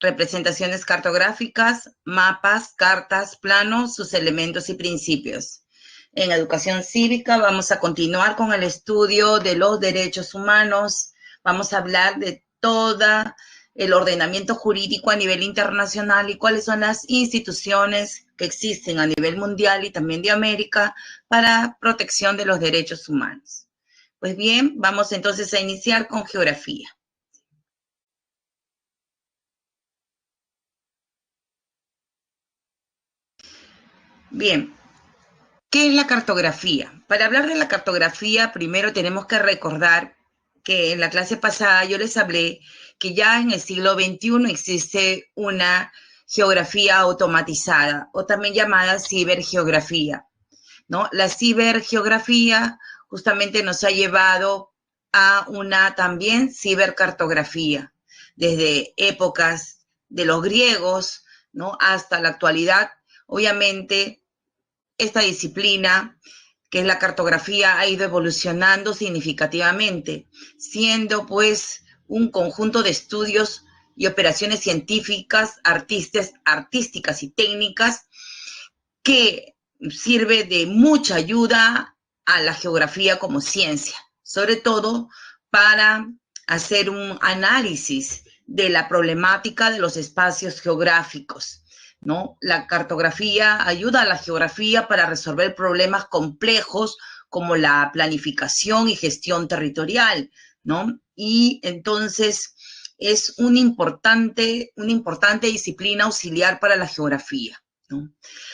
representaciones cartográficas, mapas, cartas, planos, sus elementos y principios. En educación cívica vamos a continuar con el estudio de los derechos humanos. Vamos a hablar de todo el ordenamiento jurídico a nivel internacional y cuáles son las instituciones que existen a nivel mundial y también de América para protección de los derechos humanos. Pues bien, vamos entonces a iniciar con geografía. Bien, ¿qué es la cartografía? Para hablar de la cartografía, primero tenemos que recordar que en la clase pasada yo les hablé que ya en el siglo XXI existe una geografía automatizada o también llamada cibergeografía, ¿no? La cibergeografía justamente nos ha llevado a una también cibercartografía, desde épocas de los griegos, ¿no? Hasta la actualidad. Obviamente, esta disciplina, que es la cartografía, ha ido evolucionando significativamente, siendo pues un conjunto de estudios y operaciones científicas, artísticas y técnicas que sirve de mucha ayuda a la geografía como ciencia, sobre todo para hacer un análisis de la problemática de los espacios geográficos, ¿no? La cartografía ayuda a la geografía para resolver problemas complejos como la planificación y gestión territorial, ¿no? Y entonces es una importante disciplina auxiliar para la geografía, ¿no?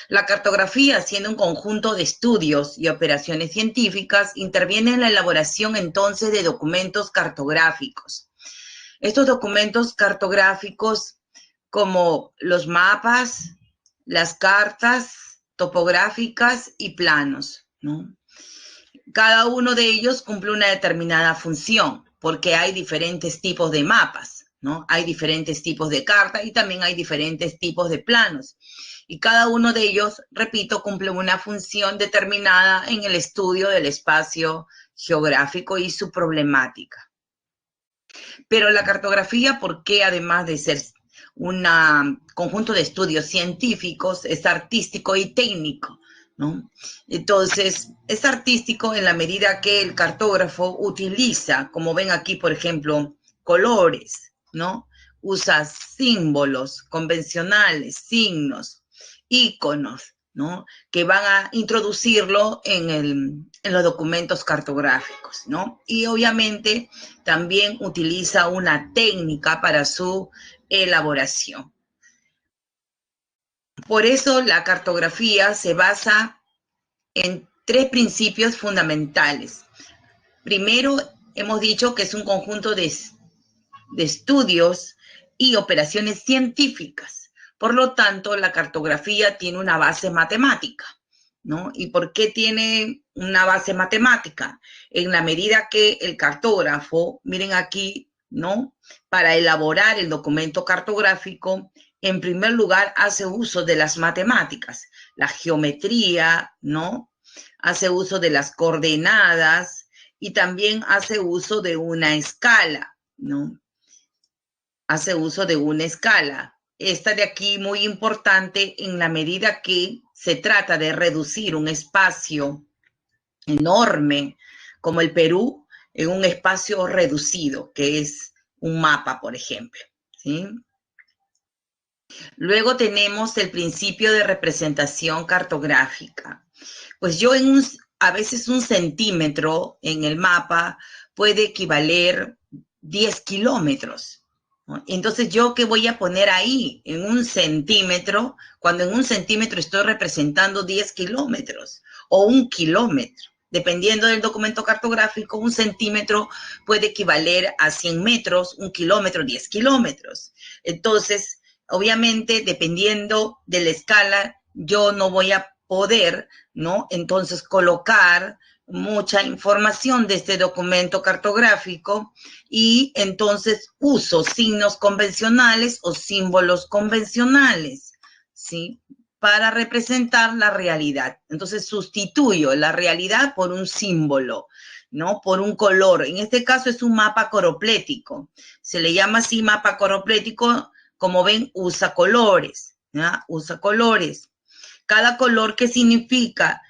La cartografía, siendo un conjunto de estudios y operaciones científicas, interviene en la elaboración entonces de documentos cartográficos. Estos documentos cartográficos, como los mapas, las cartas topográficas y planos, ¿no? Cada uno de ellos cumple una determinada función, porque hay diferentes tipos de mapas, ¿no? Hay diferentes tipos de cartas y también hay diferentes tipos de planos. Y cada uno de ellos, repito, cumple una función determinada en el estudio del espacio geográfico y su problemática. Pero la cartografía, ¿por qué además de ser un conjunto de estudios científicos, es artístico y técnico, ¿no? Entonces, es artístico en la medida que el cartógrafo utiliza, como ven aquí, por ejemplo, colores, ¿no? Usa símbolos convencionales, signos, íconos, ¿no? Que van a introducirlo en los documentos cartográficos, ¿no? Y obviamente también utiliza una técnica para su elaboración. Por eso la cartografía se basa en 3 principios fundamentales. Primero, hemos dicho que es un conjunto de estudios y operaciones científicas. Por lo tanto, la cartografía tiene una base matemática, ¿no? ¿Y por qué tiene una base matemática? En la medida que el cartógrafo, miren aquí, ¿no? Para elaborar el documento cartográfico, en primer lugar, hace uso de las matemáticas, la geometría, ¿no? Hace uso de las coordenadas y también hace uso de una escala, ¿no? Hace uso de una escala. Esta de aquí muy importante en la medida que se trata de reducir un espacio enorme como el Perú en un espacio reducido, que es un mapa, por ejemplo, ¿sí? Luego tenemos el principio de representación cartográfica. Pues yo a veces 1 centímetro en el mapa puede equivaler 10 kilómetros. ¿No? Entonces, ¿yo qué voy a poner ahí en 1 centímetro cuando en 1 centímetro estoy representando 10 kilómetros o 1 kilómetro? Dependiendo del documento cartográfico, 1 centímetro puede equivaler a 100 metros, 1 kilómetro, 10 kilómetros. Entonces, obviamente, dependiendo de la escala, yo no voy a poder, ¿no? Entonces, colocar mucha información de este documento cartográfico y entonces uso signos convencionales o símbolos convencionales, ¿sí? Para representar la realidad. Entonces, sustituyo la realidad por un símbolo, ¿no? Por un color. En este caso es un mapa coroplético. Se le llama así mapa coroplético como ven, usa colores, ¿ya? Usa colores. Cada color, ¿qué significa?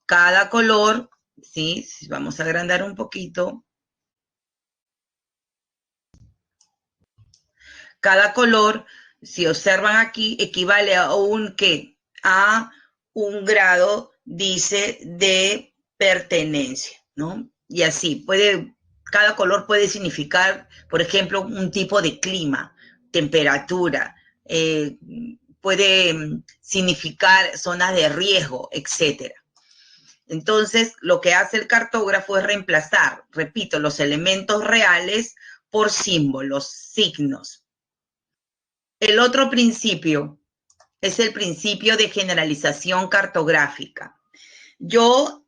Cada color, ¿sí? Vamos a agrandar un poquito. Cada color, si observan aquí, equivale a un ¿qué? A un grado, dice, de pertenencia, ¿no? Y así, cada color puede significar, por ejemplo, un tipo de clima, temperatura, puede significar zonas de riesgo, etcétera. Entonces, lo que hace el cartógrafo es reemplazar, repito, los elementos reales por símbolos, signos. El otro principio es el principio de generalización cartográfica. Yo,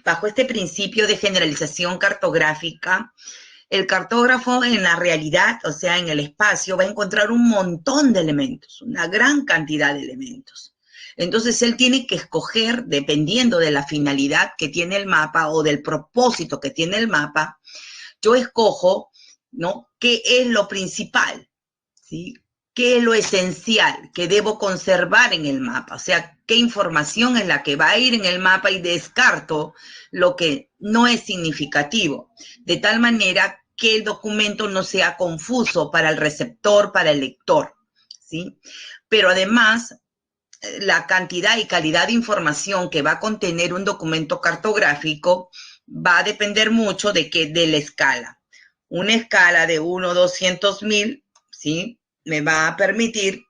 bajo este principio de generalización cartográfica, el cartógrafo en la realidad, o sea, en el espacio, va a encontrar un montón de elementos, una gran cantidad de elementos. Entonces, él tiene que escoger, dependiendo de la finalidad que tiene el mapa o del propósito que tiene el mapa, yo escojo, ¿no?, qué es lo principal, ¿sí? ¿Qué es lo esencial que debo conservar en el mapa? O sea, qué información es la que va a ir en el mapa y descarto lo que no es significativo, de tal manera que el documento no sea confuso para el receptor, para el lector, ¿sí? Pero además, la cantidad y calidad de información que va a contener un documento cartográfico va a depender mucho de la escala. Una escala de 1/200.000, ¿sí?, me va a permitir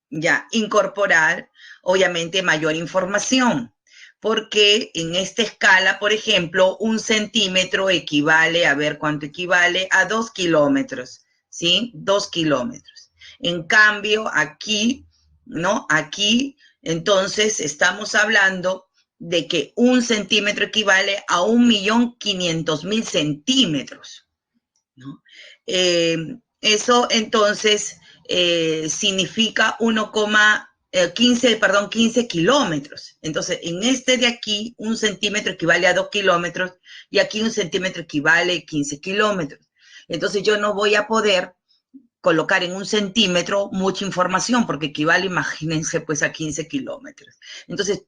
ya incorporar, obviamente, mayor información, porque en esta escala, por ejemplo, 1 centímetro equivale, a ver cuánto equivale, a 2 kilómetros, ¿sí? 2 kilómetros. En cambio, aquí, ¿no? Aquí, entonces, estamos hablando de que 1 centímetro equivale a 1.500.000 centímetros, ¿no? Eso, entonces, significa 15 kilómetros. Entonces, en este de aquí, 1 centímetro equivale a 2 kilómetros y aquí 1 centímetro equivale a 15 kilómetros. Entonces, yo no voy a poder colocar en 1 centímetro mucha información porque equivale, imagínense, pues a 15 kilómetros. Entonces,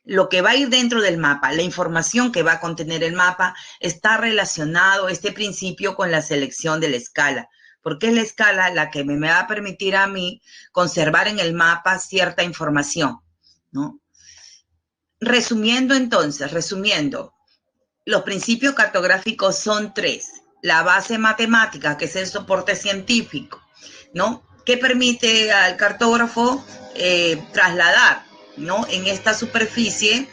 lo que va a ir dentro del mapa, la información que va a contener el mapa, está relacionado este principio con la selección de la escala, porque es la escala la que me va a permitir a mí conservar en el mapa cierta información, ¿no? Resumiendo, los principios cartográficos son 3. La base matemática, que es el soporte científico, ¿no?, que permite al cartógrafo trasladar, ¿no?, en esta superficie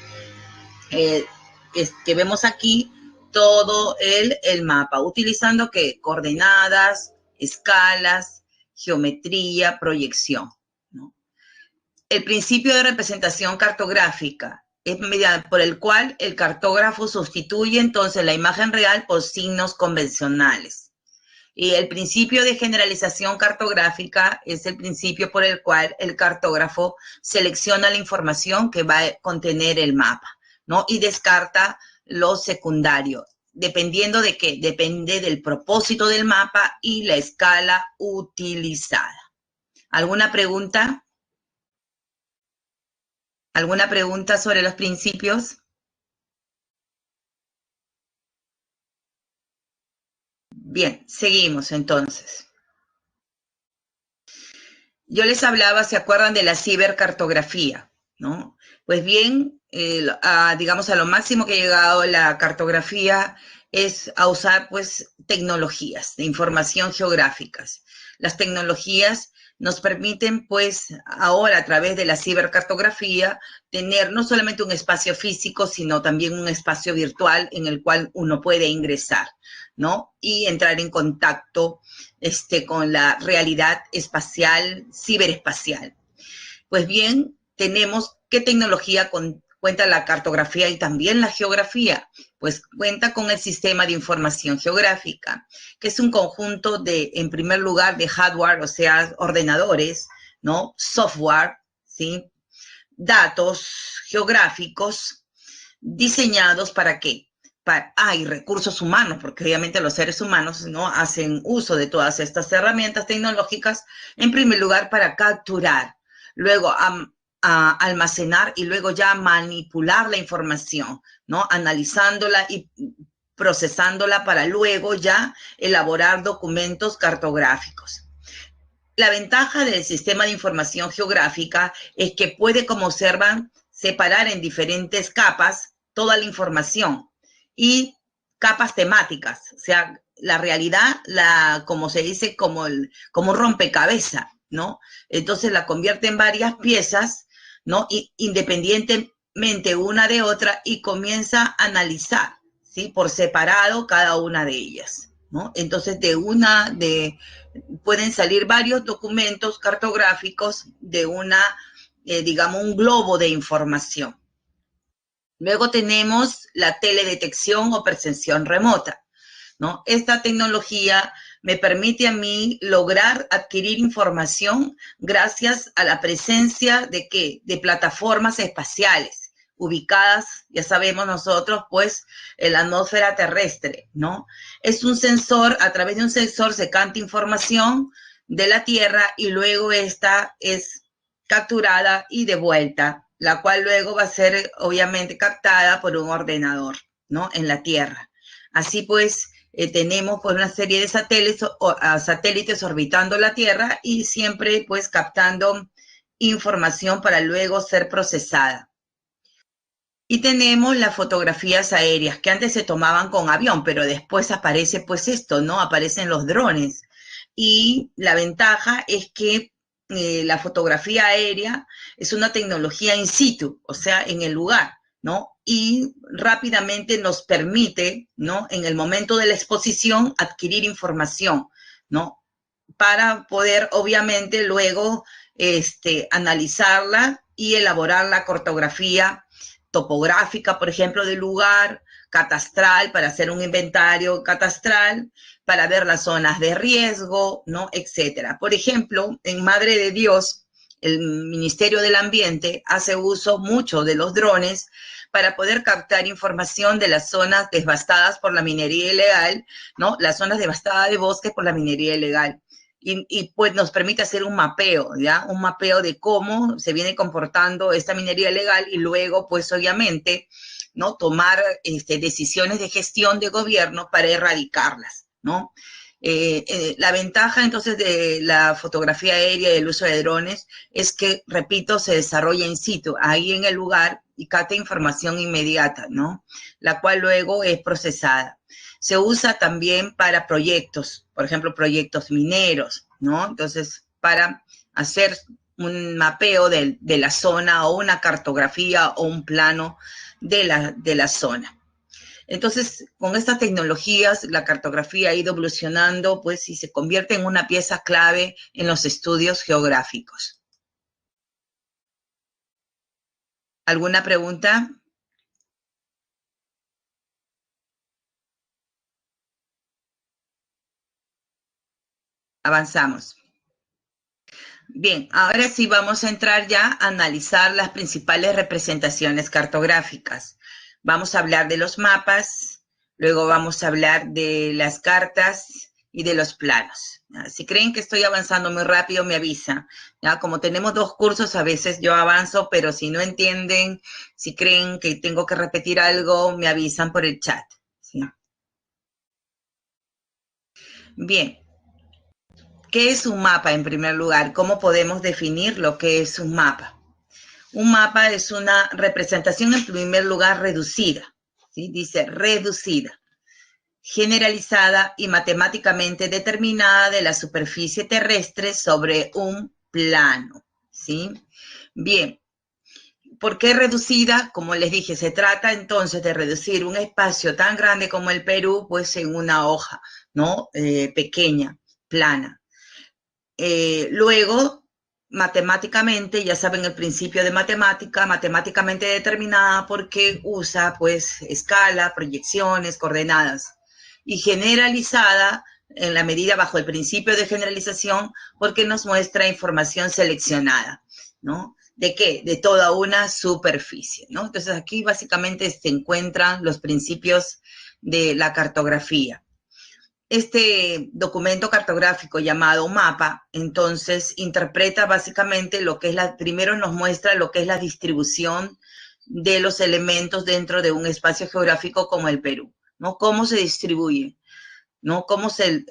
que vemos aquí todo el mapa, utilizando ¿qué? Coordenadas, escalas, geometría, proyección, ¿no? El principio de representación cartográfica es por el cual el cartógrafo sustituye entonces la imagen real por signos convencionales. Y el principio de generalización cartográfica es el principio por el cual el cartógrafo selecciona la información que va a contener el mapa, ¿no?, y descarta lo secundario. ¿Dependiendo de qué? Depende del propósito del mapa y la escala utilizada. ¿Alguna pregunta? ¿Alguna pregunta sobre los principios? Bien, seguimos entonces. Yo les hablaba, ¿se acuerdan de la cibercartografía, no? Pues bien, digamos, a lo máximo que ha llegado la cartografía es a usar, pues, tecnologías de información geográficas. Las tecnologías nos permiten, pues, ahora a través de la cibercartografía, tener no solamente un espacio físico, sino también un espacio virtual en el cual uno puede ingresar, ¿no?, y entrar en contacto con la realidad espacial, ciberespacial. Pues bien, tenemos qué tecnología cuenta la cartografía y también la geografía. Pues cuenta con el sistema de información geográfica, que es un conjunto de, en primer lugar, de hardware, o sea, ordenadores, ¿no?, software, ¿sí?, datos geográficos diseñados ¿para qué? y recursos humanos, porque obviamente los seres humanos no hacen uso de todas estas herramientas tecnológicas, en primer lugar para capturar, luego a almacenar y luego ya manipular la información, ¿no? Analizándola y procesándola para luego ya elaborar documentos cartográficos. La ventaja del sistema de información geográfica es que puede, como observan, separar en diferentes capas toda la información y capas temáticas, o sea, la realidad, como se dice, como un rompecabezas, ¿no? Entonces la convierte en varias piezas, ¿no? Independientemente una de otra y comienza a analizar, ¿sí? Por separado cada una de ellas, ¿no? Entonces pueden salir varios documentos cartográficos de digamos, un globo de información. Luego tenemos la teledetección o percepción remota, ¿no? Esta tecnología me permite a mí lograr adquirir información gracias a la presencia de ¿qué? De plataformas espaciales ubicadas, ya sabemos nosotros, pues, en la atmósfera terrestre, ¿no? Es un sensor, a través de un sensor se capta información de la Tierra y luego esta es capturada y devuelta, la cual luego va a ser obviamente captada por un ordenador, ¿no? En la Tierra. Así pues, tenemos pues una serie de satélites orbitando la Tierra y siempre pues captando información para luego ser procesada. Y tenemos las fotografías aéreas que antes se tomaban con avión, pero después aparece pues esto, ¿no? Aparecen los drones. Y la ventaja es que la fotografía aérea es una tecnología in situ, o sea, en el lugar, ¿no? Y rápidamente nos permite, ¿no? En el momento de la exposición, adquirir información, ¿no? Para poder, obviamente, luego analizarla y elaborar la cartografía topográfica, por ejemplo, del lugar, catastral, para hacer un inventario catastral, para ver las zonas de riesgo, ¿no? Etcétera. Por ejemplo, en Madre de Dios, el Ministerio del Ambiente hace uso mucho de los drones para poder captar información de las zonas devastadas por la minería ilegal, ¿no? Las zonas devastadas de bosques por la minería ilegal. Y pues nos permite hacer un mapeo, ¿ya? Un mapeo de cómo se viene comportando esta minería ilegal y luego, pues obviamente, ¿no? Tomar decisiones de gestión de gobierno para erradicarlas, ¿no? La ventaja entonces de la fotografía aérea y el uso de drones es que, repito, se desarrolla in situ, ahí en el lugar y capta información inmediata, ¿no? La cual luego es procesada. Se usa también para proyectos, por ejemplo, proyectos mineros, ¿no? Entonces, para hacer un mapeo de la zona o una cartografía o un plano de la zona. Entonces, con estas tecnologías, la cartografía ha ido evolucionando, pues, y se convierte en una pieza clave en los estudios geográficos. ¿Alguna pregunta? Avanzamos. Bien, ahora sí vamos a entrar ya a analizar las principales representaciones cartográficas. Vamos a hablar de los mapas, luego vamos a hablar de las cartas y de los planos. Si creen que estoy avanzando muy rápido, me avisa. ¿Ya? Como tenemos 2 cursos, a veces yo avanzo, pero si no entienden, si creen que tengo que repetir algo, me avisan por el chat. ¿Sí? Bien. ¿Qué es un mapa en primer lugar? ¿Cómo podemos definir lo que es un mapa? Un mapa es una representación en primer lugar reducida, ¿sí? Dice reducida, generalizada y matemáticamente determinada de la superficie terrestre sobre un plano, ¿sí? Bien, ¿por qué reducida? Como les dije, se trata entonces de reducir un espacio tan grande como el Perú, pues en una hoja, ¿no? Pequeña, plana. Luego, matemáticamente, ya saben el principio de matemática, matemáticamente determinada porque usa pues escala, proyecciones, coordenadas. Y generalizada en la medida bajo el principio de generalización porque nos muestra información seleccionada, ¿no? ¿de qué? De toda una superficie, ¿no? Entonces aquí básicamente se encuentran los principios de la cartografía. Este documento cartográfico llamado mapa, entonces interpreta básicamente lo que es primero nos muestra lo que es la distribución de los elementos dentro de un espacio geográfico como el Perú, ¿no? Cómo se distribuye, ¿no? Cómo se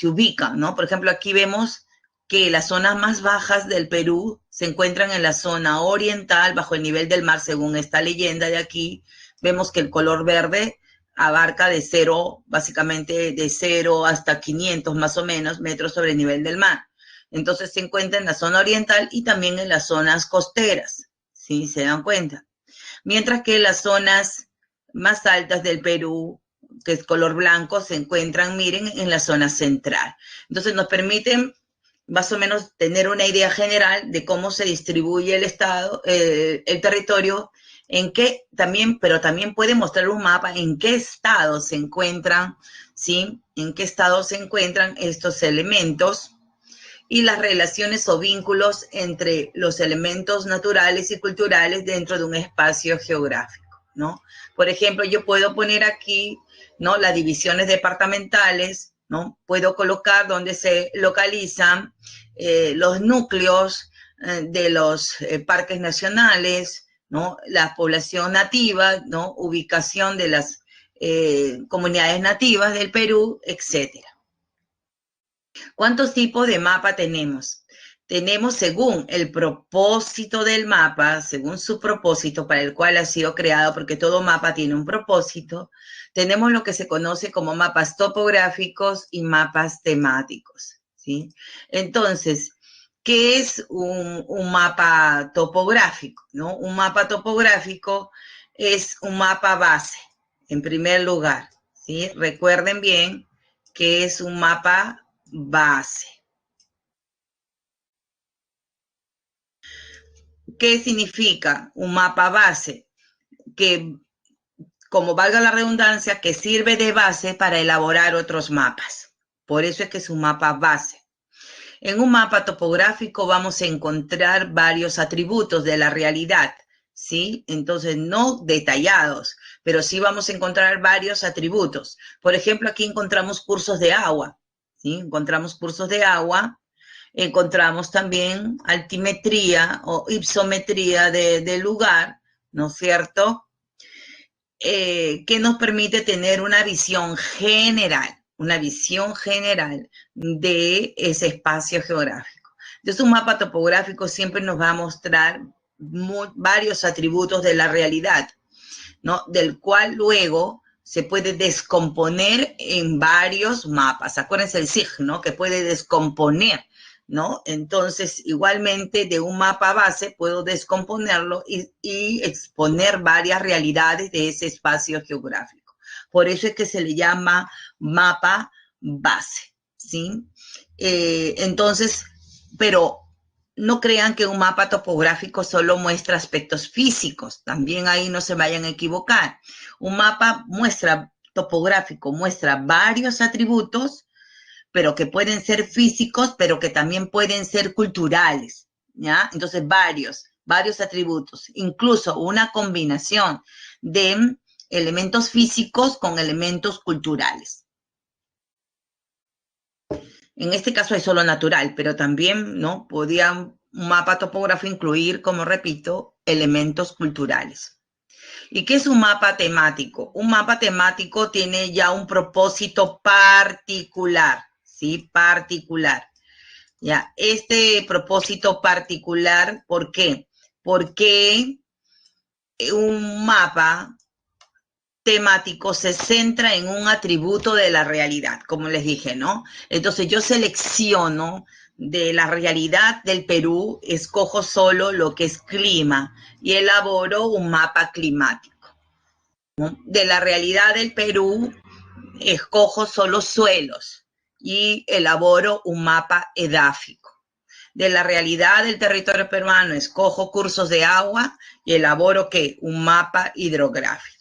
ubican, ¿no? Por ejemplo, aquí vemos que las zonas más bajas del Perú se encuentran en la zona oriental, bajo el nivel del mar, según esta leyenda de aquí. Vemos que el color verde abarca de 0, básicamente de 0 hasta 500 más o menos metros sobre el nivel del mar. Entonces se encuentra en la zona oriental y también en las zonas costeras, ¿sí? ¿Se dan cuenta? Mientras que las zonas más altas del Perú, que es color blanco, se encuentran, miren, en la zona central. Entonces nos permiten más o menos tener una idea general de cómo se distribuye el estado, el territorio, en qué también, pero también puede mostrar un mapa en qué estado se encuentran, ¿sí? En qué estado se encuentran estos elementos y las relaciones o vínculos entre los elementos naturales y culturales dentro de un espacio geográfico, ¿no? Por ejemplo, yo puedo poner aquí, ¿no? Las divisiones departamentales, ¿no? Puedo colocar donde se localizan los núcleos de los parques nacionales, ¿no? La población nativa, ¿no? Ubicación de las comunidades nativas del Perú, etcétera. ¿Cuántos tipos de mapa tenemos? Tenemos según el propósito del mapa, según su propósito para el cual ha sido creado, porque todo mapa tiene un propósito, tenemos lo que se conoce como mapas topográficos y mapas temáticos, ¿sí? Entonces, ¿qué es un mapa topográfico, no? Un mapa topográfico es un mapa base, en primer lugar, ¿sí? Recuerden bien que es un mapa base. ¿Qué significa un mapa base? Que, como valga la redundancia, que sirve de base para elaborar otros mapas. Por eso es que es un mapa base. En un mapa topográfico vamos a encontrar varios atributos de la realidad, ¿sí? Entonces, no detallados, pero sí vamos a encontrar varios atributos. Por ejemplo, aquí encontramos cursos de agua, ¿sí? Encontramos cursos de agua. Encontramos también altimetría o ipsometría del lugar, ¿no es cierto? Que nos permite tener una visión general de ese espacio geográfico. Entonces, un mapa topográfico siempre nos va a mostrar varios atributos de la realidad, ¿no? Del cual luego se puede descomponer en varios mapas. Acuérdense el SIG, ¿no? Que puede descomponer, ¿no? Entonces, igualmente de un mapa base puedo descomponerlo y exponer varias realidades de ese espacio geográfico. Por eso es que se le llama mapa base, ¿sí? Entonces, pero no crean que un mapa topográfico solo muestra aspectos físicos, también ahí no se vayan a equivocar. Un mapa topográfico muestra varios atributos, pero que pueden ser físicos, pero que también pueden ser culturales, ¿ya? Entonces, varios atributos, incluso una combinación de elementos físicos con elementos culturales. En este caso es solo natural, pero también, ¿no? Podía un mapa topográfico incluir, como repito, elementos culturales. ¿Y qué es un mapa temático? Un mapa temático tiene ya un propósito particular, ¿sí? Particular. Ya, este propósito particular, ¿por qué? Porque un mapa temático se centra en un atributo de la realidad, como les dije, ¿no? Entonces yo selecciono de la realidad del Perú, escojo solo lo que es clima y elaboro un mapa climático, ¿no? De la realidad del Perú, escojo solo suelos y elaboro un mapa edáfico. De la realidad del territorio peruano, escojo cursos de agua y elaboro, ¿qué? Un mapa hidrográfico.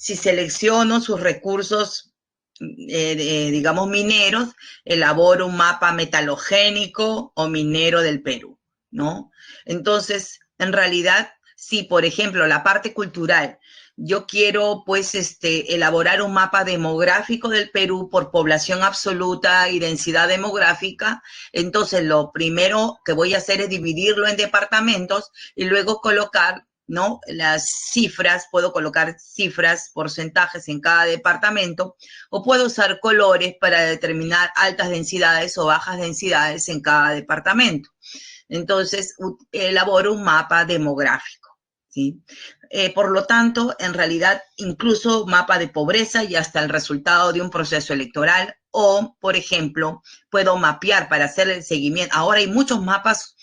Si selecciono sus recursos, digamos, mineros, elaboro un mapa metalogénico o minero del Perú, ¿no? Entonces, En realidad, si, por ejemplo, la parte cultural, yo quiero, pues, elaborar un mapa demográfico del Perú por población absoluta y densidad demográfica, entonces lo primero que voy a hacer es dividirlo en departamentos y luego colocar, ¿no?, las cifras, puedo colocar cifras, porcentajes en cada departamento, o puedo usar colores para determinar altas densidades o bajas densidades en cada departamento. Entonces, elaboro un mapa demográfico, ¿sí? Por lo tanto, en realidad, incluso mapa de pobreza y hasta el resultado de un proceso electoral, o, por ejemplo, puedo mapear para hacer el seguimiento. Ahora hay muchos mapas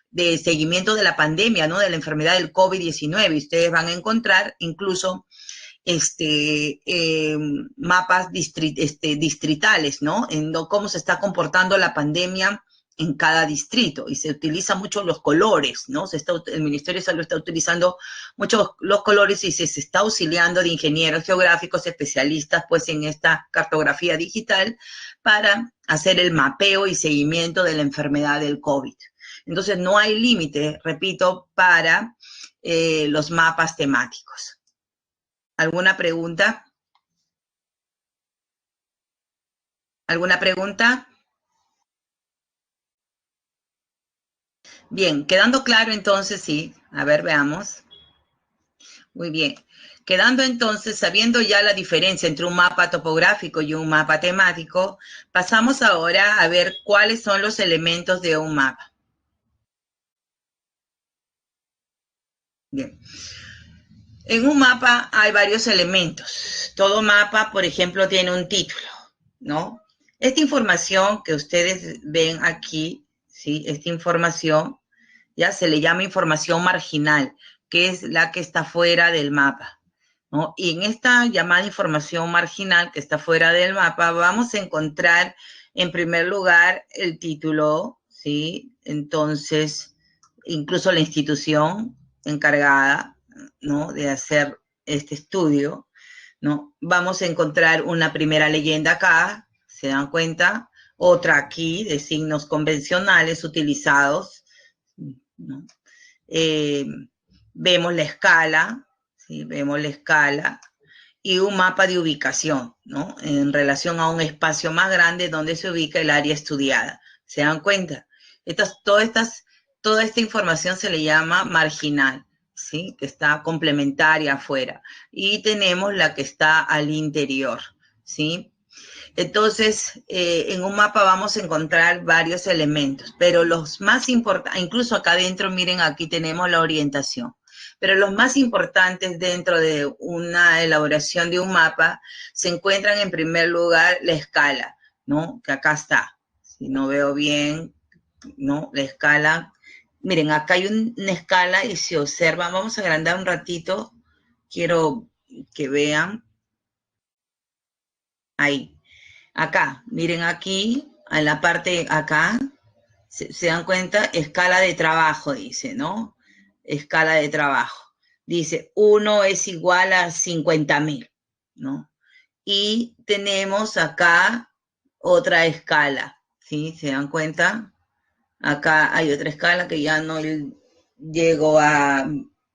de seguimiento de la pandemia, ¿no?, de la enfermedad del COVID-19. Ustedes van a encontrar incluso mapas distritales, ¿no?, en cómo se está comportando la pandemia en cada distrito, y se utilizan mucho los colores, ¿no? El Ministerio de Salud está utilizando mucho los colores y se está auxiliando de ingenieros geográficos especialistas, pues, en esta cartografía digital para hacer el mapeo y seguimiento de la enfermedad del COVID. Entonces, no hay límite, repito, para los mapas temáticos. ¿Alguna pregunta? ¿Alguna pregunta? Bien, quedando claro entonces, sí. A ver, veamos. Muy bien. Quedando entonces, sabiendo ya la diferencia entre un mapa topográfico y un mapa temático, pasamos ahora a ver cuáles son los elementos de un mapa. Bien. En un mapa hay varios elementos. Todo mapa, por ejemplo, tiene un título, ¿no? Esta información que ustedes ven aquí, ¿sí?, esta información ya se le llama información marginal, que es la que está fuera del mapa, ¿no? Y en esta llamada información marginal que está fuera del mapa, vamos a encontrar en primer lugar el título, ¿sí? Entonces, incluso la institución encargada, ¿no?, de hacer este estudio, ¿no? Vamos a encontrar una primera leyenda acá, ¿se dan cuenta? Otra aquí de signos convencionales utilizados, ¿no? Vemos la escala, ¿sí?, vemos la escala y un mapa de ubicación, ¿no?, en relación a un espacio más grande donde se ubica el área estudiada. ¿Se dan cuenta? Toda esta información se le llama marginal, ¿sí?, que está complementaria afuera. Y tenemos la que está al interior, ¿sí? Entonces, en un mapa vamos a encontrar varios elementos, pero los más importantes, incluso acá adentro, miren, aquí tenemos la orientación, pero los más importantes dentro de una elaboración de un mapa se encuentran en primer lugar la escala, ¿no?, que acá está. Si no veo bien, ¿no?, la escala. Miren, acá hay una escala y se observa, vamos a agrandar un ratito, quiero que vean. Ahí. Acá, miren aquí, en la parte acá, se dan cuenta, escala de trabajo, dice, ¿no? Escala de trabajo. Dice, 1 es igual a 50.000, ¿no? Y tenemos acá otra escala, ¿sí? ¿Se dan cuenta? Acá hay otra escala que ya no llego a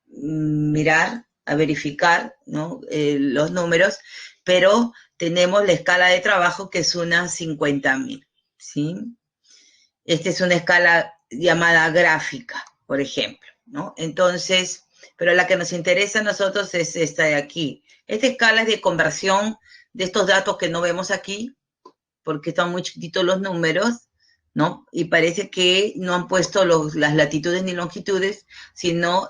mirar, a verificar, ¿no?, los números, pero tenemos la escala de trabajo que es una 50.000, ¿sí? Esta es una escala llamada gráfica, por ejemplo, ¿no? Entonces, pero la que nos interesa a nosotros es esta de aquí. Esta escala es de conversión de estos datos que no vemos aquí, porque están muy chiquitos los números, ¿no? Y parece que no han puesto las latitudes ni longitudes, sino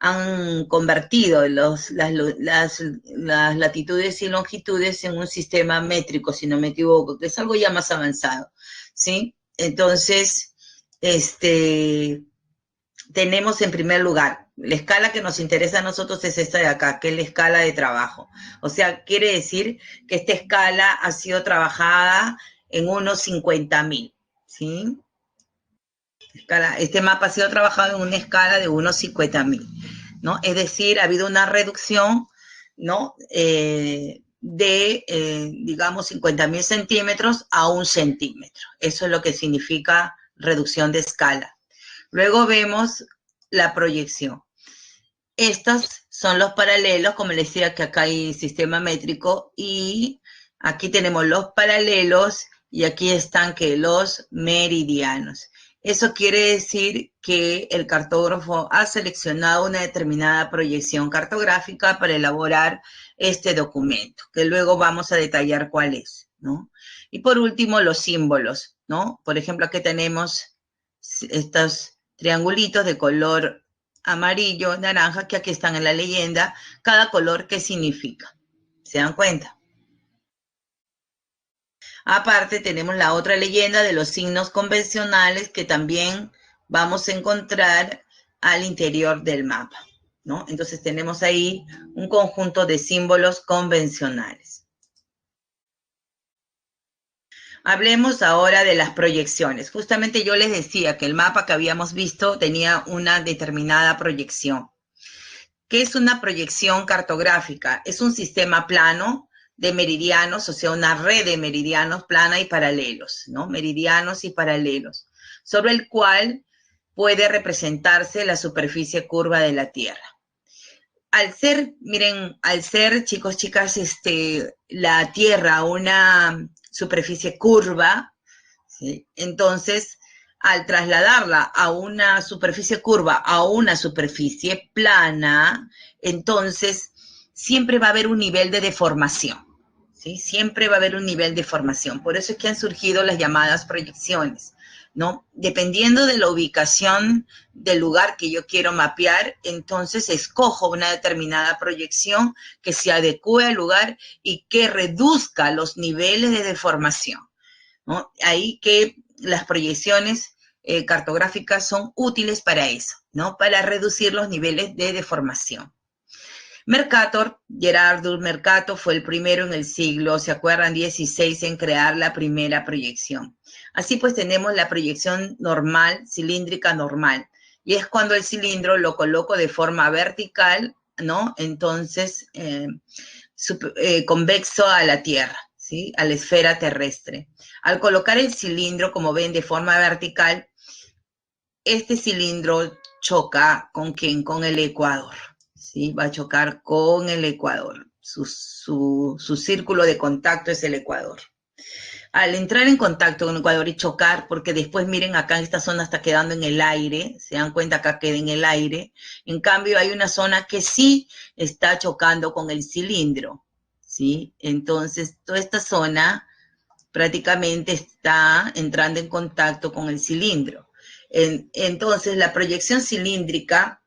han convertido las latitudes y longitudes en un sistema métrico, si no me equivoco, que es algo ya más avanzado, ¿sí? Entonces, tenemos en primer lugar, la escala que nos interesa a nosotros es esta de acá, que es la escala de trabajo. O sea, quiere decir que esta escala ha sido trabajada en unos 50.000, ¿sí? Este mapa ha sido trabajado en una escala de unos 50.000, ¿no? Es decir, ha habido una reducción, ¿no?, digamos, 50.000 centímetros a 1 centímetro. Eso es lo que significa reducción de escala. Luego vemos la proyección. Estos son los paralelos, como les decía que acá hay sistema métrico y aquí tenemos los paralelos y aquí están que los meridianos. Eso quiere decir que el cartógrafo ha seleccionado una determinada proyección cartográfica para elaborar este documento, que luego vamos a detallar cuál es, ¿no? Y por último, los símbolos, ¿no? Por ejemplo, aquí tenemos estos triangulitos de color amarillo, naranja, que aquí están en la leyenda, cada color qué significa. ¿Se dan cuenta? Aparte tenemos la otra leyenda de los signos convencionales que también vamos a encontrar al interior del mapa, ¿no? Entonces tenemos ahí un conjunto de símbolos convencionales. Hablemos ahora de las proyecciones. Justamente yo les decía que el mapa que habíamos visto tenía una determinada proyección. ¿Qué es una proyección cartográfica? Es un sistema plano de meridianos, o sea, una red de meridianos plana y paralelos, ¿no? Meridianos y paralelos, sobre el cual puede representarse la superficie curva de la Tierra. Al ser, miren, al ser, chicos, chicas, la Tierra una superficie curva, ¿sí? Entonces, al trasladarla a una superficie curva, a una superficie plana, entonces siempre va a haber un nivel de deformación, ¿sí? Siempre va a haber un nivel de deformación. Por eso es que han surgido las llamadas proyecciones, ¿no? Dependiendo de la ubicación del lugar que yo quiero mapear, entonces escojo una determinada proyección que se adecue al lugar y que reduzca los niveles de deformación, ¿no? Ahí que las proyecciones cartográficas son útiles para eso, ¿no? Para reducir los niveles de deformación. Mercator, Gerardus Mercator, fue el primero en el siglo, ¿se acuerdan? 16 en crear la primera proyección. Así pues tenemos la proyección normal, cilíndrica normal, y es cuando el cilindro lo coloco de forma vertical, ¿no? Entonces, convexo a la Tierra, ¿sí? A la esfera terrestre. Al colocar el cilindro, como ven, de forma vertical, este cilindro choca ¿con quién? Con el ecuador, ¿sí? Va a chocar con el ecuador. Su círculo de contacto es el ecuador. Al entrar en contacto con el ecuador y chocar, porque después miren acá en esta zona está quedando en el aire, se dan cuenta acá queda en el aire, en cambio hay una zona que sí está chocando con el cilindro, ¿sí? Entonces toda esta zona prácticamente está entrando en contacto con el cilindro. Entonces la proyección cilíndrica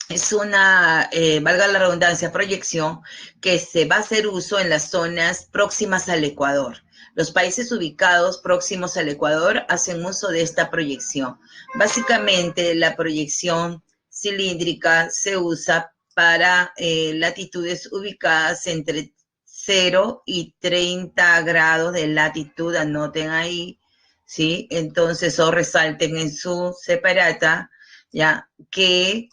es una, valga la redundancia, proyección que se va a hacer uso en las zonas próximas al Ecuador. Los países ubicados próximos al Ecuador hacen uso de esta proyección. Básicamente, la proyección cilíndrica se usa para latitudes ubicadas entre 0 y 30 grados de latitud, anoten ahí, ¿sí? Entonces, o resalten en su separata, ya, que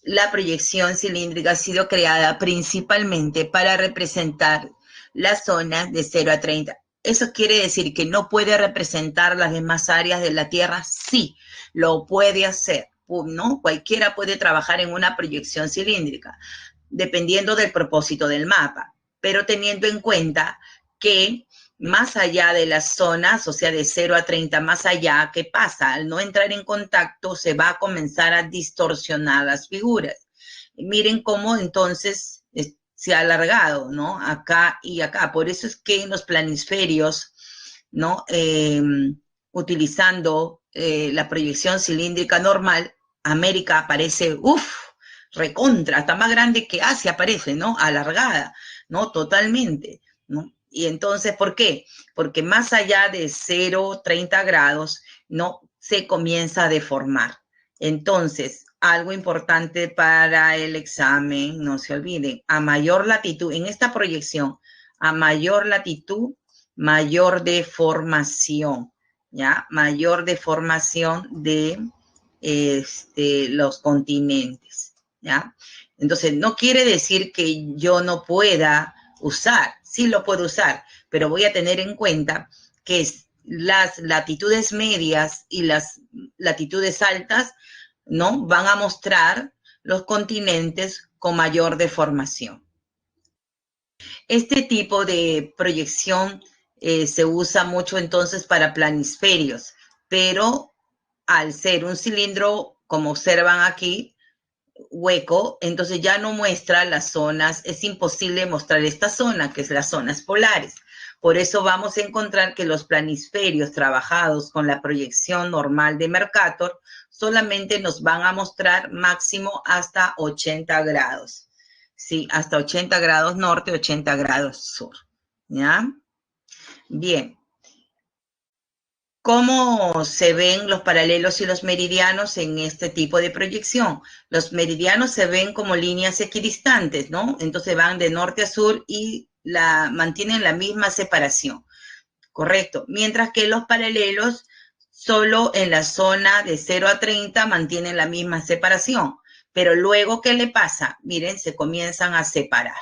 la proyección cilíndrica ha sido creada principalmente para representar las zonas de 0 a 30. ¿Eso quiere decir que no puede representar las demás áreas de la Tierra? Sí, lo puede hacer, ¿no? Cualquiera puede trabajar en una proyección cilíndrica, dependiendo del propósito del mapa, pero teniendo en cuenta que más allá de las zonas, o sea, de 0 a 30, más allá, ¿qué pasa? Al no entrar en contacto, se va a comenzar a distorsionar las figuras. Miren cómo entonces se ha alargado, ¿no? Acá y acá. Por eso es que en los planisferios, ¿no? Utilizando la proyección cilíndrica normal, América aparece, recontra, hasta más grande que Asia aparece, ¿no? Alargada, ¿no? Totalmente, ¿no? Y entonces, ¿por qué? Porque más allá de 0, 30 grados, no se comienza a deformar. Entonces, algo importante para el examen, no se olviden, a mayor latitud, en esta proyección, a mayor latitud, mayor deformación, ¿ya? Mayor deformación de los continentes, ¿ya? Entonces, no quiere decir que yo no pueda usar, sí lo puedo usar, pero voy a tener en cuenta que las latitudes medias y las latitudes altas ¿no? Van a mostrar los continentes con mayor deformación. Este tipo de proyección se usa mucho entonces para planisferios, pero al ser un cilindro, como observan aquí, hueco, entonces ya no muestra las zonas, es imposible mostrar esta zona, que es las zonas polares. Por eso vamos a encontrar que los planisferios trabajados con la proyección normal de Mercator solamente nos van a mostrar máximo hasta 80 grados. Sí, hasta 80 grados norte, 80 grados sur. ¿Ya? Bien. ¿Cómo se ven los paralelos y los meridianos en este tipo de proyección? Los meridianos se ven como líneas equidistantes, ¿no? Entonces van de norte a sur y mantienen la misma separación, ¿correcto? Mientras que los paralelos solo en la zona de 0 a 30 mantienen la misma separación. Pero luego, ¿qué le pasa? Miren, se comienzan a separar.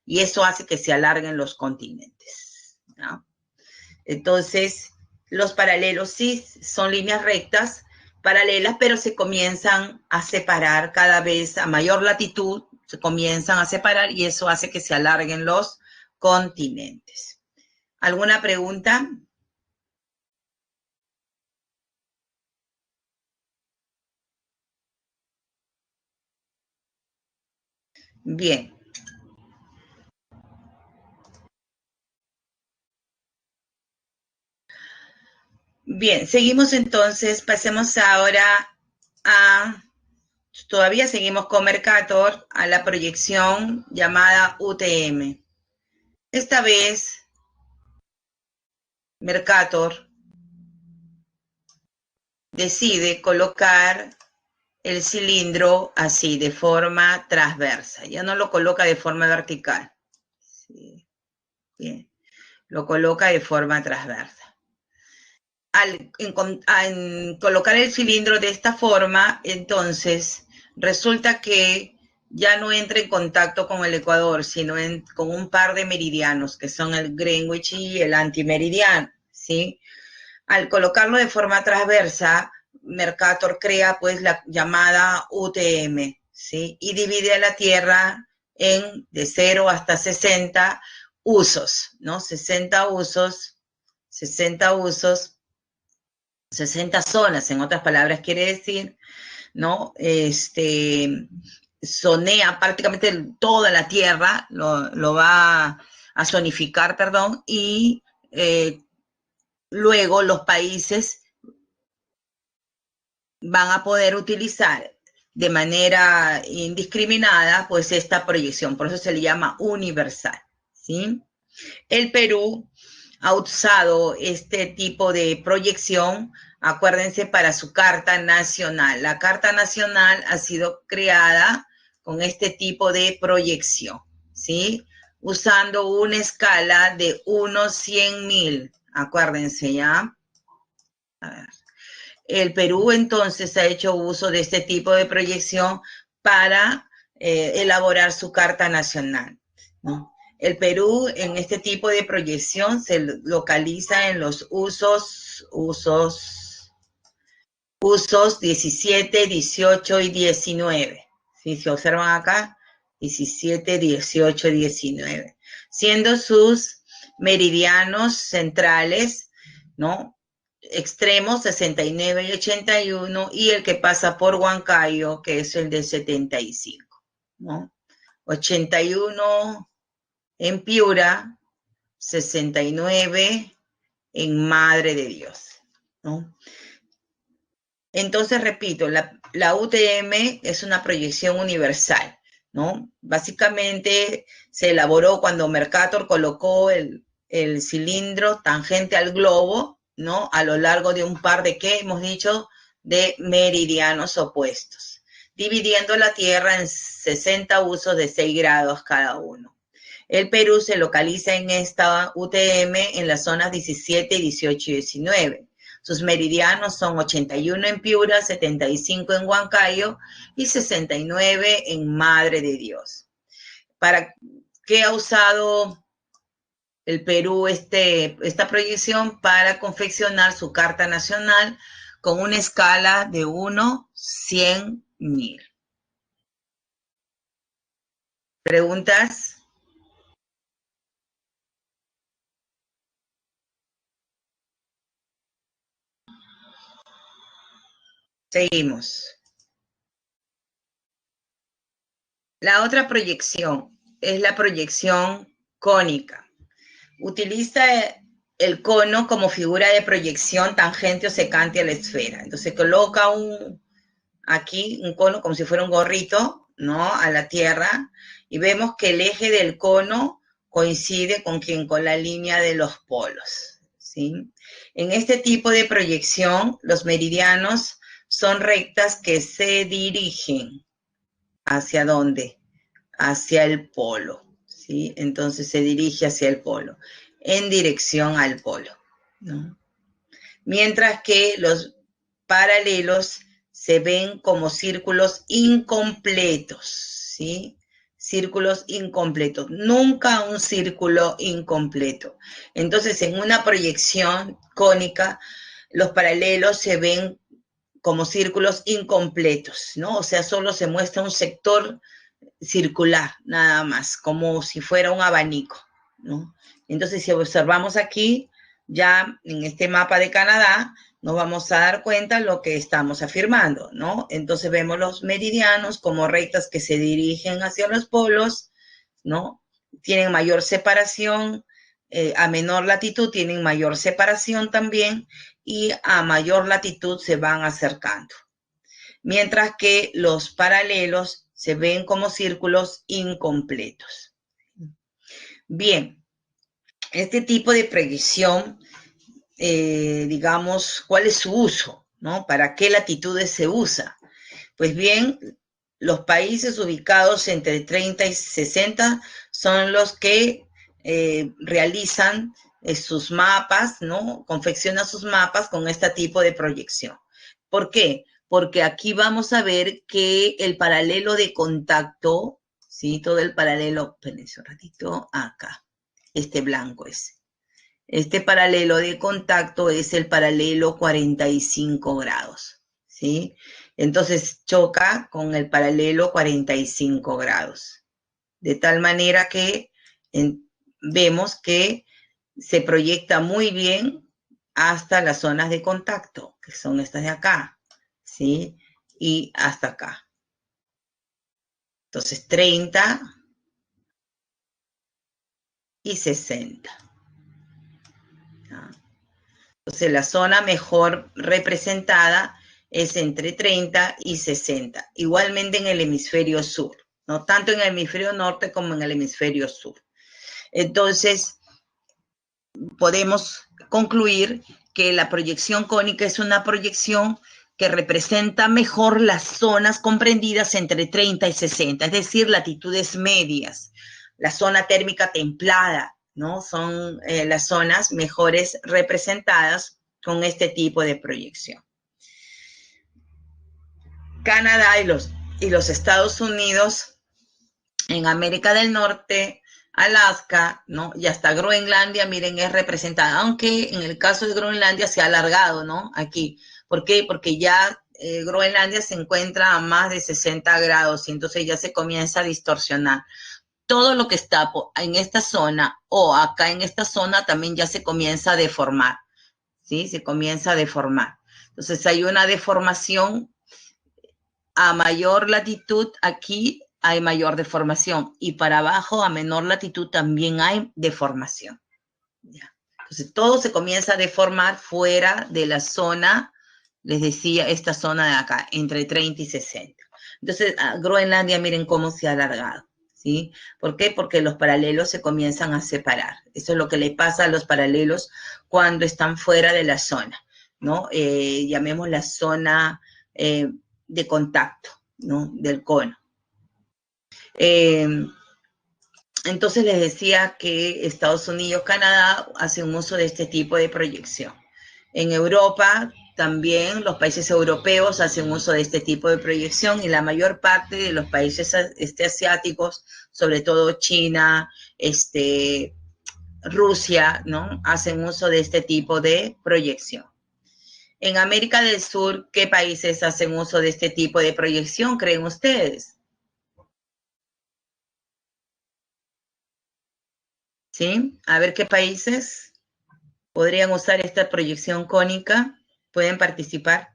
Y eso hace que se alarguen los continentes, ¿no? Entonces, los paralelos sí son líneas rectas, paralelas, pero se comienzan a separar cada vez a mayor latitud, se comienzan a separar y eso hace que se alarguen los continentes. ¿Alguna pregunta? Bien. Bien, seguimos entonces, pasemos ahora a, todavía seguimos con Mercator, a la proyección llamada UTM. Esta vez, Mercator decide colocar el cilindro así, de forma transversa. Ya no lo coloca de forma vertical. Sí, bien. Lo coloca de forma transversa. Al colocar el cilindro de esta forma, entonces, resulta que ya no entra en contacto con el ecuador, sino con un par de meridianos, que son el Greenwich y el antimeridiano, ¿sí? Al colocarlo de forma transversa, Mercator crea pues la llamada UTM, ¿sí? Y divide a la Tierra en de 0 hasta 60 usos, ¿no? 60 usos, 60 usos, 60 zonas, en otras palabras quiere decir, ¿no? Zonea prácticamente toda la Tierra, lo va a zonificar, perdón, y luego los países van a poder utilizar de manera indiscriminada pues esta proyección, por eso se le llama universal, ¿sí? El Perú ha usado este tipo de proyección, acuérdense, para su Carta Nacional. La Carta Nacional ha sido creada con este tipo de proyección, ¿sí? Usando una escala de 1/100.000, acuérdense, ¿ya? A ver. El Perú entonces ha hecho uso de este tipo de proyección para elaborar su Carta Nacional, ¿no? El Perú en este tipo de proyección se localiza en los usos 17, 18 y 19. Si se observan acá, 17, 18, 19. Siendo sus meridianos centrales, ¿no? Extremos 69 y 81 y el que pasa por Huancayo, que es el de 75, ¿no? 81 en Piura, 69 en Madre de Dios, ¿no? Entonces, repito, la UTM es una proyección universal, ¿no? Básicamente se elaboró cuando Mercator colocó el cilindro tangente al globo, ¿no? A lo largo de un par de, ¿qué hemos dicho? De meridianos opuestos, dividiendo la Tierra en 60 usos de 6 grados cada uno. El Perú se localiza en esta UTM en las zonas 17, 18 y 19. Sus meridianos son 81 en Piura, 75 en Huancayo y 69 en Madre de Dios. ¿Para qué ha usado el Perú esta proyección? Para confeccionar su Carta Nacional con una escala de 1, 100.000. ¿Preguntas? Seguimos. La otra proyección es la proyección cónica. Utiliza el cono como figura de proyección tangente o secante a la esfera. Entonces coloca aquí un cono como si fuera un gorrito, ¿no? A la Tierra, y vemos que el eje del cono coincide con la línea de los polos, ¿sí? En este tipo de proyección, los meridianos son rectas que se dirigen ¿hacia dónde? Hacia el polo, ¿sí? Entonces se dirige hacia el polo, en dirección al polo, ¿no? Mientras que los paralelos se ven como círculos incompletos, ¿sí? Círculos incompletos, nunca un círculo incompleto. Entonces, en una proyección cónica, los paralelos se ven como círculos incompletos, ¿no? O sea, solo se muestra un sector circular, nada más, como si fuera un abanico, ¿no? Entonces, si observamos aquí, ya en este mapa de Canadá, nos vamos a dar cuenta de lo que estamos afirmando, ¿no? Entonces vemos los meridianos como rectas que se dirigen hacia los polos, ¿no? Tienen mayor separación, a menor latitud tienen mayor separación también, y a mayor latitud se van acercando. Mientras que los paralelos se ven como círculos incompletos. Bien, este tipo de proyección, digamos, ¿cuál es su uso? ¿No? ¿Para qué latitudes se usa? Pues bien, los países ubicados entre 30 y 60 son los que realizan sus mapas, ¿no? Confeccionan sus mapas con este tipo de proyección. ¿Por qué? Porque aquí vamos a ver que el paralelo de contacto, ¿sí? Todo el paralelo, espérense un ratito, acá, este blanco es. Este paralelo de contacto es el paralelo 45 grados, ¿sí? Entonces choca con el paralelo 45 grados. De tal manera que vemos que se proyecta muy bien hasta las zonas de contacto, que son estas de acá, ¿sí? Y hasta acá. Entonces 30 y 60. ¿Ya? Entonces la zona mejor representada es entre 30 y 60. Igualmente en el hemisferio sur, no tanto en el hemisferio norte como en el hemisferio sur. Entonces, podemos concluir que la proyección cónica es una proyección que representa mejor las zonas comprendidas entre 30 y 60, es decir, latitudes medias. La zona térmica templada, ¿no? Son las zonas mejores representadas con este tipo de proyección. Canadá y los Estados Unidos en América del Norte, Alaska, ¿no? Y hasta Groenlandia, miren, es representada, aunque en el caso de Groenlandia se ha alargado, ¿no? Aquí. ¿Por qué? Porque ya Groenlandia se encuentra a más de 60 grados y entonces ya se comienza a distorsionar. Todo lo que está en esta zona o acá en esta zona también ya se comienza a deformar, ¿sí? Se comienza a deformar. Entonces hay una deformación a mayor latitud aquí hay mayor deformación y para abajo a menor latitud también hay deformación. ¿Ya? Entonces todo se comienza a deformar fuera de la zona, les decía, esta zona de acá, entre 30 y 60. Entonces Groenlandia, miren cómo se ha alargado, ¿sí? ¿Por qué? Porque los paralelos se comienzan a separar. Eso es lo que le pasa a los paralelos cuando están fuera de la zona, ¿no? Llamemos la zona de contacto, ¿no? Del cono. Entonces les decía que Estados Unidos, Canadá hacen uso de este tipo de proyección. En Europa también los países europeos hacen uso de este tipo de proyección y la mayor parte de los países asiáticos, sobre todo China, Rusia, ¿no? Hacen uso de este tipo de proyección. En América del Sur, ¿qué países hacen uso de este tipo de proyección, creen ustedes? ¿Sí? A ver qué países podrían usar esta proyección cónica. ¿Pueden participar?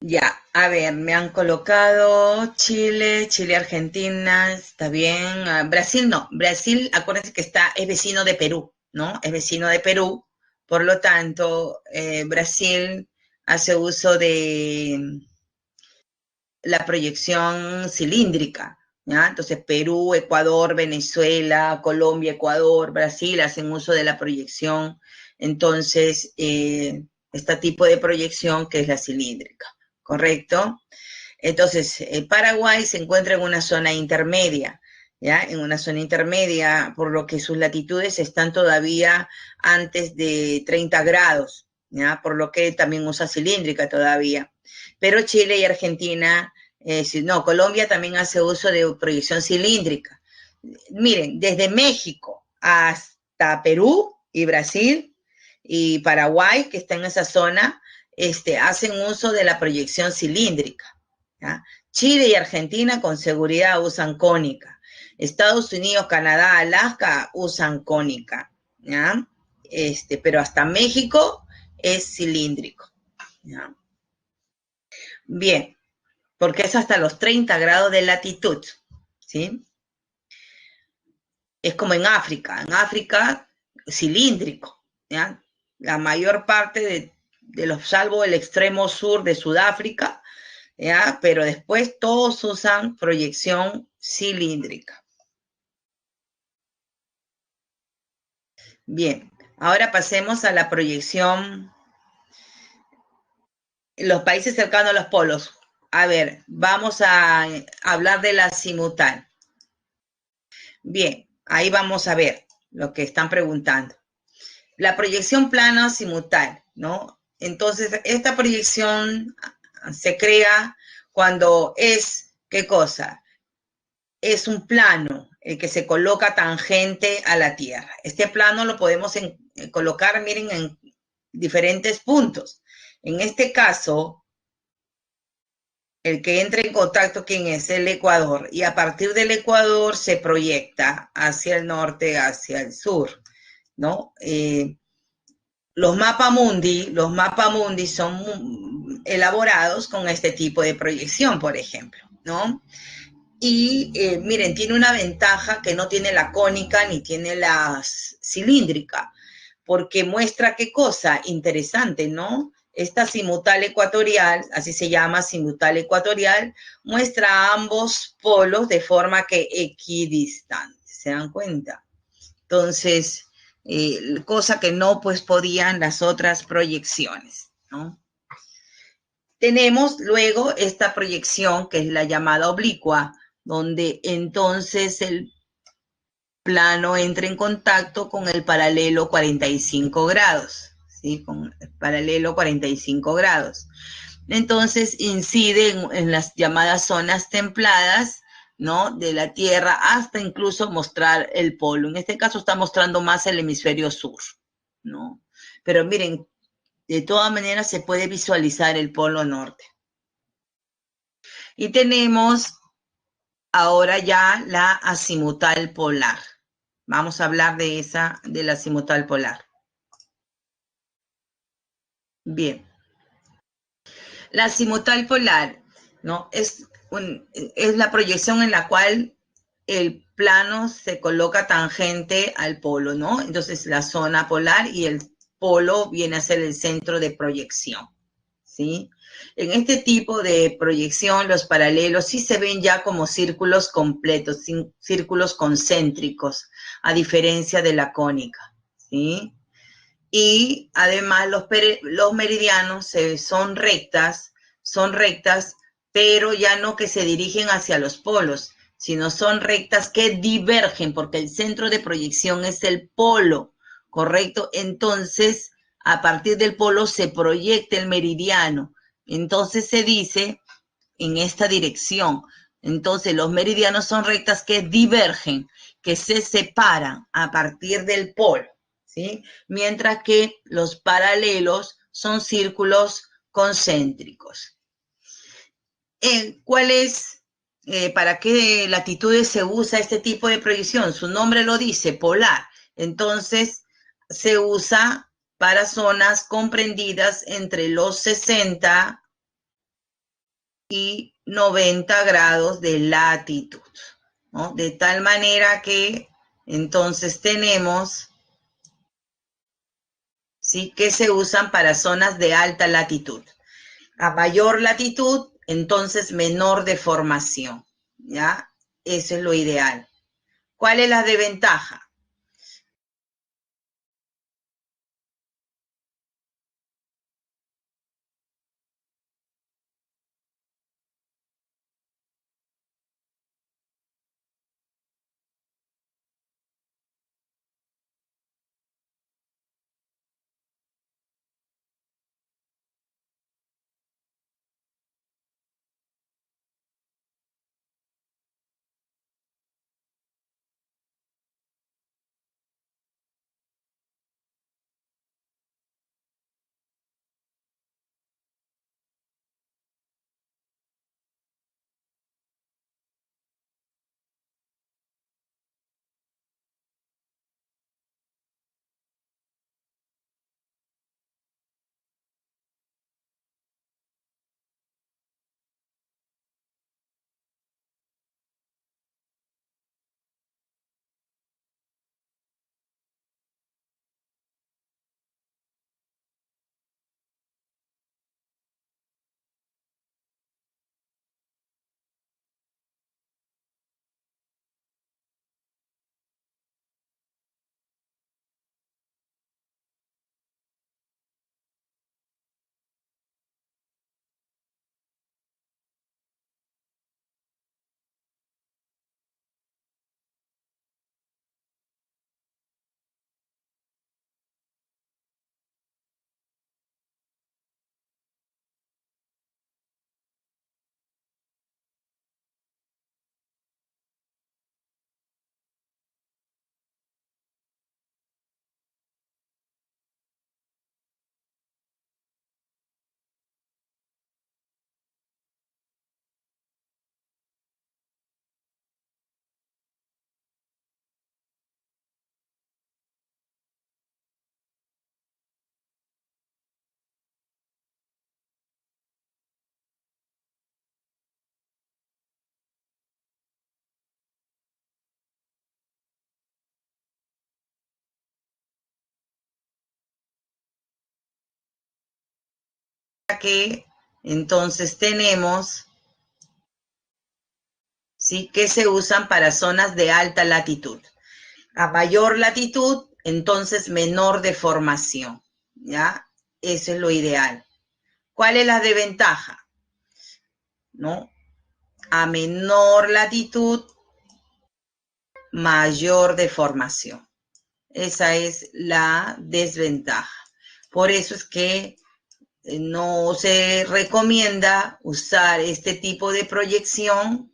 Ya, a ver, me han colocado Chile, Chile, Argentina, está bien. Brasil no, Brasil, acuérdense que es vecino de Perú, ¿no? Es vecino de Perú, por lo tanto, Brasil hace uso de la proyección cilíndrica, ¿ya? Entonces, Perú, Ecuador, Venezuela, Colombia, Ecuador, Brasil hacen uso de la proyección, entonces, este tipo de proyección que es la cilíndrica, ¿correcto? Entonces, Paraguay se encuentra en una zona intermedia, ¿ya? En una zona intermedia, por lo que sus latitudes están todavía antes de 30 grados, ¿ya? Por lo que también usa cilíndrica todavía. Pero Chile y Argentina, no, Colombia también hace uso de proyección cilíndrica. Miren, desde México hasta Perú y Brasil y Paraguay, que está en esa zona, hacen uso de la proyección cilíndrica. ¿Ya? Chile y Argentina con seguridad usan cónica. Estados Unidos, Canadá, Alaska usan cónica. ¿Ya? Pero hasta México es cilíndrico. ¿Ya? Bien, porque es hasta los 30 grados de latitud. ¿Sí? Es como en África cilíndrico, ¿ya? La mayor parte de los, salvo el extremo sur de Sudáfrica, ¿ya? Pero después todos usan proyección cilíndrica. Bien, ahora pasemos a la proyección, los países cercanos a los polos. A ver, vamos a hablar de la simultánea. Bien, ahí vamos a ver lo que están preguntando. La proyección plana simultánea, ¿no? Entonces, esta proyección se crea cuando es, ¿qué cosa? Es un plano el que se coloca tangente a la Tierra. Este plano lo podemos colocar, miren, en diferentes puntos. En este caso, el que entra en contacto, ¿quién es? El Ecuador. Y a partir del Ecuador se proyecta hacia el norte, hacia el sur, ¿no? Los mapamundi son elaborados con este tipo de proyección, por ejemplo, ¿no? Y miren, tiene una ventaja que no tiene la cónica ni tiene la cilíndrica, porque muestra qué cosa interesante, ¿no? Esta simutal ecuatorial, así se llama simutal ecuatorial, muestra ambos polos de forma que equidistante, ¿se dan cuenta? Entonces, cosa que no pues podían las otras proyecciones, ¿no? Tenemos luego esta proyección que es la llamada oblicua, donde entonces el plano entra en contacto con el paralelo 45 grados, ¿sí? Con el paralelo 45 grados. Entonces incide en las llamadas zonas templadas, ¿no? De la Tierra hasta incluso mostrar el polo. En este caso está mostrando más el hemisferio sur, ¿no? Pero miren, de todas maneras se puede visualizar el polo norte. Y tenemos ahora ya la azimutal polar. Vamos a hablar de esa, de la azimutal polar. Bien. La azimutal polar, ¿no? Es la proyección en la cual el plano se coloca tangente al polo, ¿no? Entonces la zona polar y el polo viene a ser el centro de proyección, ¿sí? En este tipo de proyección, los paralelos sí se ven ya como círculos completos, círculos concéntricos, a diferencia de la cónica, ¿sí? Y además los meridianos son rectas, pero ya no que se dirigen hacia los polos, sino son rectas que divergen, porque el centro de proyección es el polo, ¿correcto? Entonces, a partir del polo se proyecta el meridiano. Entonces se dice en esta dirección. Entonces, los meridianos son rectas que divergen, que se separan a partir del polo, ¿sí? Mientras que los paralelos son círculos concéntricos. ¿Cuál es, para qué latitudes se usa este tipo de proyección? Su nombre lo dice, polar. Entonces, se usa para zonas comprendidas entre los 60 y 90 grados de latitud, ¿no? De tal manera que entonces tenemos, ¿sí?, que se usan para zonas de alta latitud. A mayor latitud, entonces menor deformación, ¿ya? Eso es lo ideal. ¿Cuál es la desventaja? Que entonces tenemos, ¿sí?, que se usan para zonas de alta latitud. A mayor latitud, entonces menor deformación, ¿ya? Eso es lo ideal. ¿Cuál es la desventaja? ¿No? A menor latitud, mayor deformación. Esa es la desventaja. Por eso es que no se recomienda usar este tipo de proyección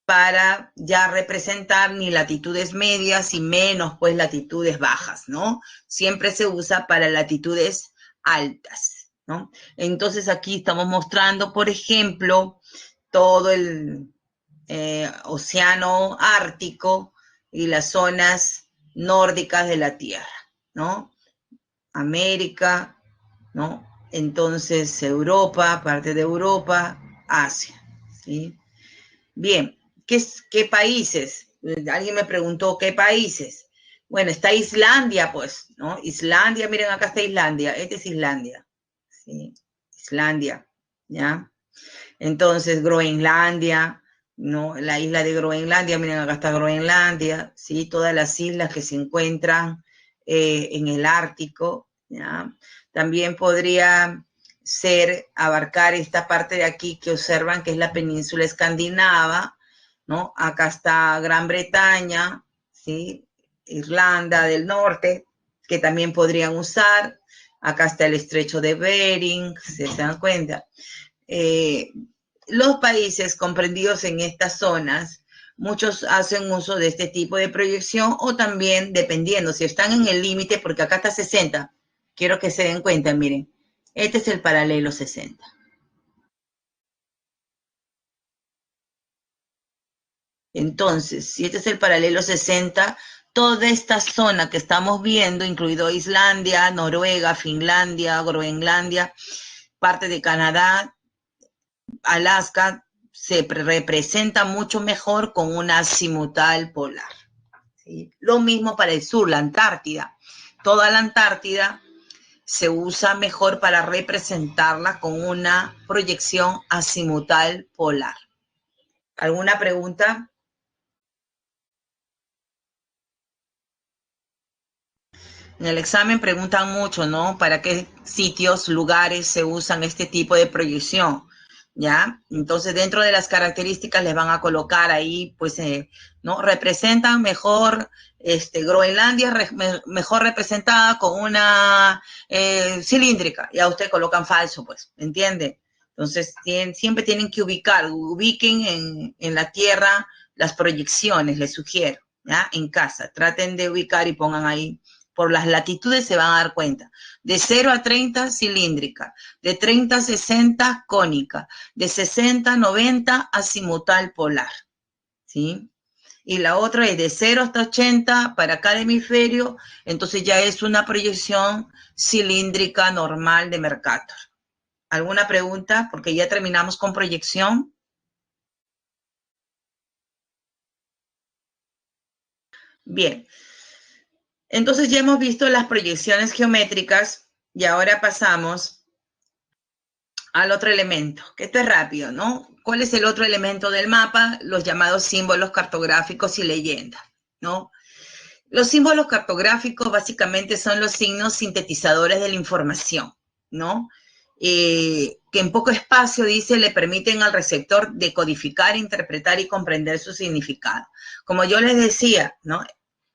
para ya representar ni latitudes medias y menos pues latitudes bajas, ¿no? Siempre se usa para latitudes altas, ¿no? Entonces aquí estamos mostrando, por ejemplo, todo el océano Ártico y las zonas nórdicas de la Tierra, ¿no? América, ¿no? Entonces Europa, parte de Europa, Asia, ¿sí? Bien, ¿qué países? Alguien me preguntó, ¿qué países? Bueno, está Islandia, pues, ¿no? Islandia, miren, acá está Islandia, este es Islandia, ¿sí? Islandia, ¿ya? Entonces, Groenlandia, ¿no? La isla de Groenlandia, miren, acá está Groenlandia, ¿sí? Todas las islas que se encuentran en el Ártico, ¿ya? También podría ser, abarcar esta parte de aquí que observan que es la península escandinava, ¿no? Acá está Gran Bretaña, ¿sí? Irlanda del Norte, que también podrían usar. Acá está el estrecho de Bering, si se dan cuenta. los países comprendidos en estas zonas, muchos hacen uso de este tipo de proyección o también dependiendo, si están en el límite, porque acá está 60, quiero que se den cuenta, miren, este es el paralelo 60. Entonces, si este es el paralelo 60, toda esta zona que estamos viendo, incluido Islandia, Noruega, Finlandia, Groenlandia, parte de Canadá, Alaska, se representa mucho mejor con una azimutal polar. ¿Sí? Lo mismo para el sur, la Antártida. Toda la Antártida se usa mejor para representarla con una proyección azimutal polar. ¿Alguna pregunta? En el examen preguntan mucho, ¿no? ¿Para qué sitios, lugares se usan este tipo de proyección? ¿Ya? Entonces, dentro de las características les van a colocar ahí, pues, ¿no? Representan mejor, Groenlandia mejor representada con una cilíndrica. Ya ustedes colocan falso, pues, ¿entiende? Entonces, siempre tienen que ubiquen en la Tierra las proyecciones, les sugiero, ¿ya? En casa, traten de ubicar y pongan ahí por las latitudes se van a dar cuenta. De 0 a 30, cilíndrica. De 30 a 60, cónica. De 60 a 90, azimutal polar. ¿Sí? Y la otra es de 0 hasta 80 para cada hemisferio, entonces ya es una proyección cilíndrica normal de Mercator. ¿Alguna pregunta? Porque ya terminamos con proyección. Bien. Entonces ya hemos visto las proyecciones geométricas y ahora pasamos al otro elemento, que esto es rápido, ¿no? ¿Cuál es el otro elemento del mapa? Los llamados símbolos cartográficos y leyendas, ¿no? Los símbolos cartográficos básicamente son los signos sintetizadores de la información, ¿no? Que en poco espacio, dice, le permiten al receptor decodificar, interpretar y comprender su significado. Como yo les decía, ¿no?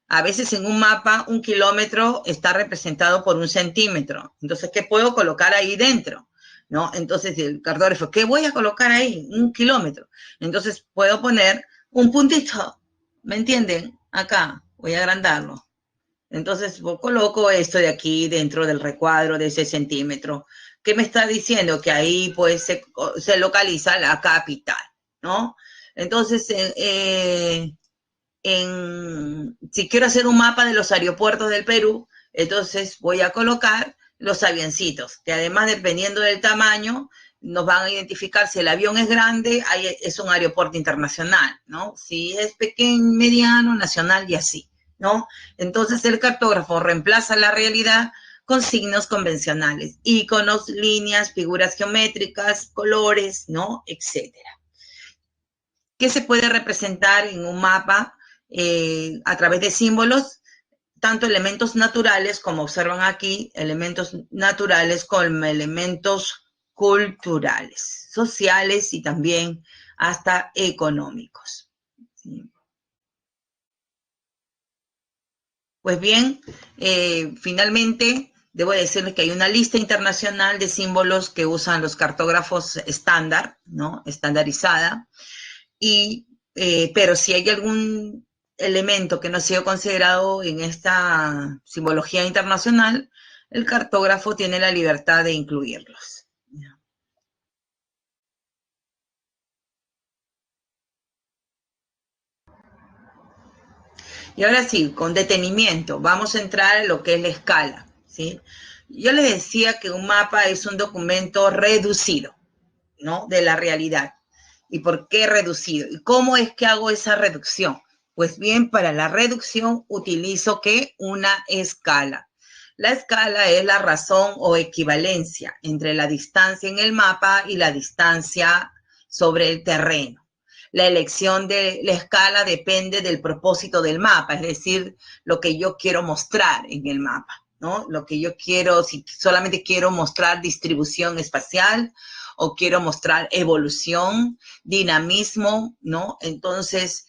A veces en un mapa, 1 kilómetro está representado por 1 centímetro. Entonces, ¿qué puedo colocar ahí dentro? ¿No? Entonces, el cartógrafo, ¿qué voy a colocar ahí? 1 kilómetro. Entonces, puedo poner un puntito, ¿me entienden? Acá, voy a agrandarlo. Entonces, coloco esto de aquí dentro del recuadro de ese centímetro. ¿Qué me está diciendo? Que ahí, pues, se localiza la capital, ¿no? Entonces, si quiero hacer un mapa de los aeropuertos del Perú, entonces voy a colocar los avioncitos, que además, dependiendo del tamaño, nos van a identificar si el avión es grande, ahí es un aeropuerto internacional, ¿no? Si es pequeño, mediano, nacional y así, ¿no? Entonces el cartógrafo reemplaza la realidad con signos convencionales, iconos, líneas, figuras geométricas, colores, ¿no? Etcétera. ¿Qué se puede representar en un mapa a través de símbolos? Tanto elementos naturales, como observan aquí, elementos naturales como elementos culturales, sociales y también hasta económicos. ¿Sí? Pues bien, finalmente debo decirles que hay una lista internacional de símbolos que usan los cartógrafos estándar, ¿no? Estandarizada, pero si hay algún elemento que no ha sido considerado en esta simbología internacional, el cartógrafo tiene la libertad de incluirlos. Y ahora sí, con detenimiento, vamos a entrar en lo que es la escala, ¿sí? Yo les decía que un mapa es un documento reducido, ¿no? De la realidad. ¿Y por qué reducido? ¿Y cómo es que hago esa reducción? Pues bien, para la reducción utilizo ¿qué? Una escala. La escala es la razón o equivalencia entre la distancia en el mapa y la distancia sobre el terreno. La elección de la escala depende del propósito del mapa, es decir, lo que yo quiero mostrar en el mapa, ¿no? Lo que yo quiero, si solamente quiero mostrar distribución espacial o quiero mostrar evolución, dinamismo, ¿no? Entonces,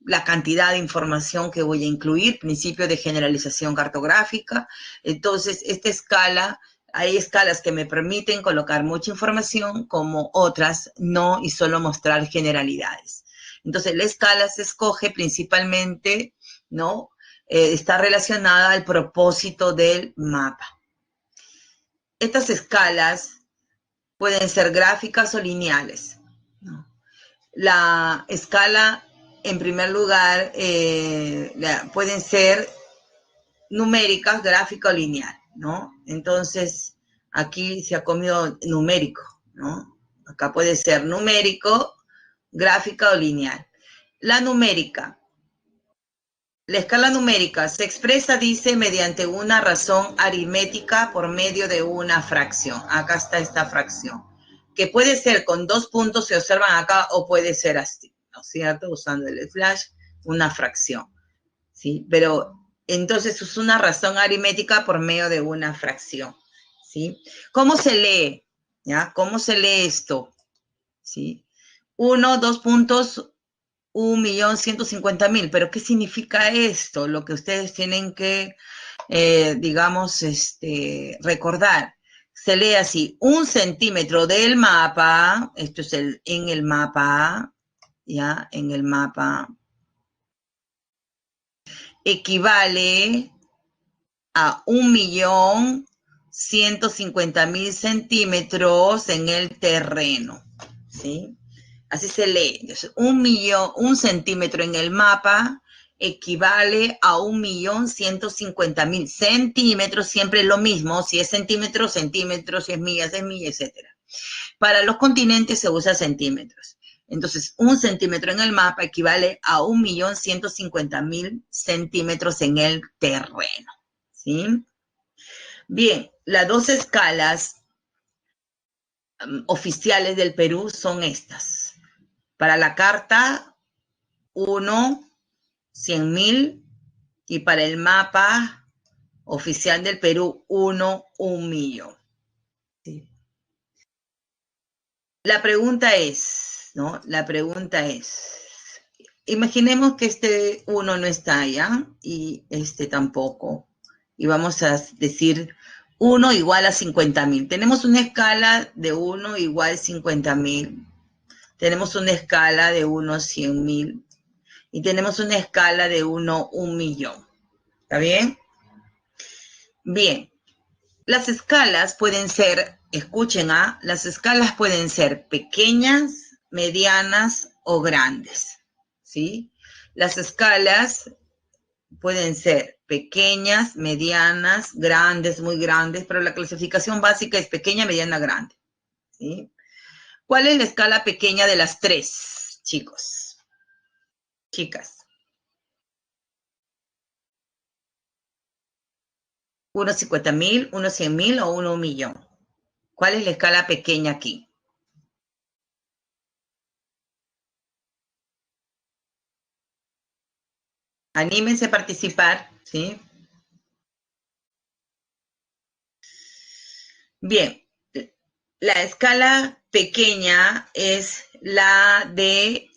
la cantidad de información que voy a incluir, principio de generalización cartográfica. Entonces, esta escala Hay escalas que me permiten colocar mucha información, como otras no, y solo mostrar generalidades. Entonces, la escala se escoge principalmente, ¿no? Está relacionada al propósito del mapa. Estas escalas pueden ser gráficas o lineales, ¿no? La escala, en primer lugar, pueden ser numéricas, gráfica o lineal, ¿no? Entonces, aquí se ha comido numérico, ¿no? Acá puede ser numérico, gráfica o lineal. La numérica. La escala numérica se expresa, dice, mediante una razón aritmética por medio de una fracción. Acá está esta fracción, que puede ser con 2 puntos, se observan acá, o puede ser así, ¿no es cierto? Usando el flash, una fracción, ¿sí? Pero entonces es una razón aritmética por medio de una fracción, ¿sí? ¿Cómo se lee? ¿Ya? ¿Cómo se lee esto? ¿Sí? 1, 2 puntos, 1.150.000. ¿Pero qué significa esto? Lo que ustedes tienen que, digamos, recordar. Se lee así: 1 centímetro del mapa, esto es en el mapa, ¿ya? En el mapa, equivale a 1.150.000 centímetros en el terreno, ¿sí? Así se lee. Entonces, 1 centímetro en el mapa equivale a 1.150.000 centímetros, siempre lo mismo, si es centímetro, centímetros, si es millas, etcétera. Para los continentes se usa centímetros. Entonces, 1 centímetro en el mapa equivale a 1.150.000 centímetros en el terreno, ¿sí? Bien, las 2 escalas oficiales del Perú son estas. Para la carta, 1, 100.000, y para el mapa oficial del Perú, 1, 1.000.000. ¿Sí? La pregunta es, ¿no? La pregunta es, imaginemos que este 1 no está allá y este tampoco. Y vamos a decir 1 igual a 50.000. Tenemos una escala de 1 igual a 50.000. Tenemos una escala de 1 a 100.000. Y tenemos una escala de 1 a 1.000.000. ¿Está bien? Bien. Las escalas pueden ser, escuchen, las escalas pueden ser pequeñas, medianas o grandes, ¿sí? Las escalas pueden ser pequeñas, medianas, grandes, muy grandes, pero la clasificación básica es pequeña, mediana, grande, ¿sí? ¿Cuál es la escala pequeña de las 3, chicos? Chicas. 1 50.000, 1 100.000 o 1 1.000.000. ¿Cuál es la escala pequeña aquí? Anímense a participar, ¿sí? Bien, la escala pequeña es la de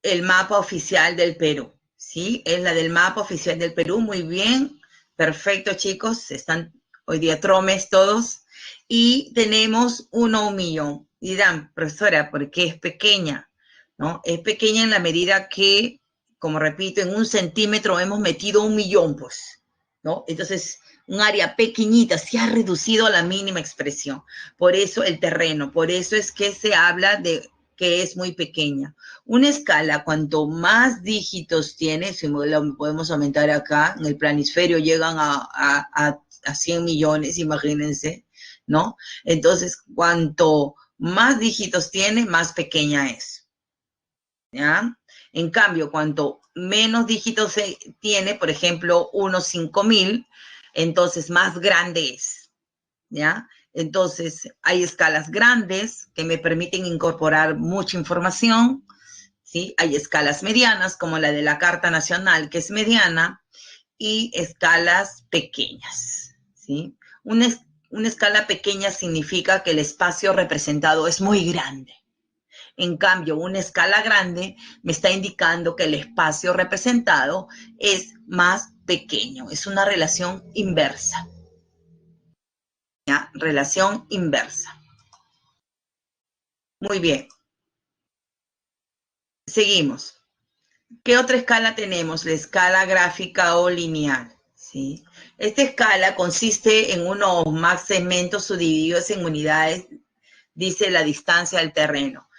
el mapa oficial del Perú, ¿sí? Es la del mapa oficial del Perú, muy bien, perfecto, chicos, están hoy día tromes todos, y tenemos 1 a 1.000.000. Dirán, profesora, ¿por qué es pequeña? ¿No? Es pequeña en la medida que, como repito, en 1 centímetro hemos metido 1.000.000, pues, ¿no? Entonces, un área pequeñita se ha reducido a la mínima expresión. Por eso el terreno, por eso es que se habla de que es muy pequeña. Una escala, cuanto más dígitos tiene, si lo podemos aumentar acá, en el planisferio llegan a 100 millones, imagínense, ¿no? Entonces, cuanto más dígitos tiene, más pequeña es, ¿ya? En cambio, cuanto menos dígitos tiene, por ejemplo, 1 5.000, entonces más grande es, ¿ya? Entonces, hay escalas grandes que me permiten incorporar mucha información, ¿sí? Hay escalas medianas, como la de la Carta Nacional, que es mediana, y escalas pequeñas, ¿sí? Una escala pequeña significa que el espacio representado es muy grande. En cambio, una escala grande me está indicando que el espacio representado es más pequeño. Es una relación inversa. ¿ya? Relación inversa. Muy bien. Seguimos. ¿Qué otra escala tenemos? La escala gráfica o lineal, ¿sí? Esta escala consiste en uno o más segmentos subdivididos en unidades, dice la distancia del terreno,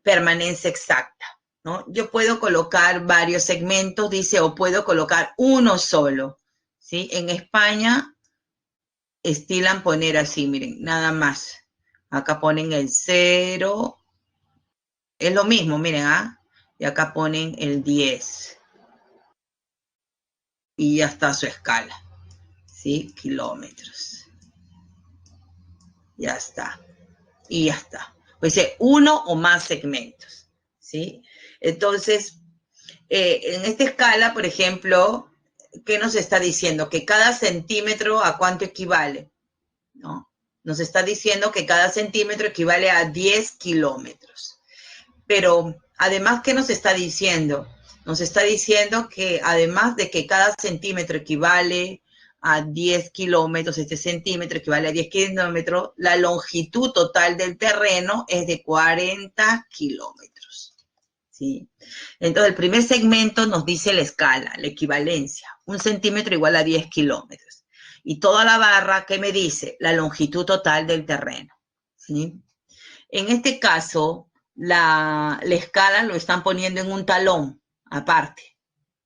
permanencia exacta, ¿no? Yo puedo colocar varios segmentos, dice, o puedo colocar uno solo, ¿sí? En España estilan poner así, miren, nada más. Acá ponen el 0, es lo mismo, miren, ¿ah? Y acá ponen el 10. Y ya está su escala, ¿sí? Kilómetros. Ya está. Y ya está. Pues dice uno o más segmentos, ¿sí? Entonces, en esta escala, por ejemplo, ¿qué nos está diciendo? Que cada centímetro a cuánto equivale, ¿no? Nos está diciendo que cada centímetro equivale a 10 kilómetros. Pero además, ¿qué nos está diciendo? Nos está diciendo que además de que cada centímetro equivale a 10 kilómetros, este centímetro equivale a 10 kilómetros, la longitud total del terreno es de 40 kilómetros. ¿Sí? Entonces, el primer segmento nos dice la escala, la equivalencia. Un centímetro igual a 10 kilómetros. Y toda la barra, ¿qué me dice? La longitud total del terreno. ¿Sí? En este caso, la escala lo están poniendo en un talón aparte,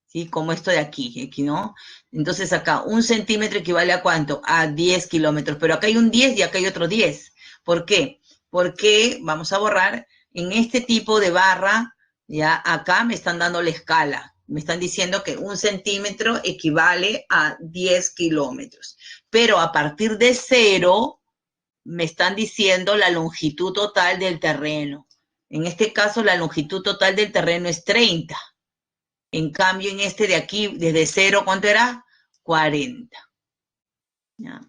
¿sí? Como esto de aquí, ¿no? Entonces acá, un centímetro equivale a ¿cuánto? A 10 kilómetros, pero acá hay un 10 y acá hay otro 10. ¿Por qué? Porque, vamos a borrar, en este tipo de barra, ya acá me están dando la escala. Me están diciendo que un centímetro equivale a 10 kilómetros. Pero a partir de 0, me están diciendo la longitud total del terreno. En este caso, la longitud total del terreno es 30. En cambio, en este de aquí, desde 0, ¿cuánto era? 40. ¿Ya?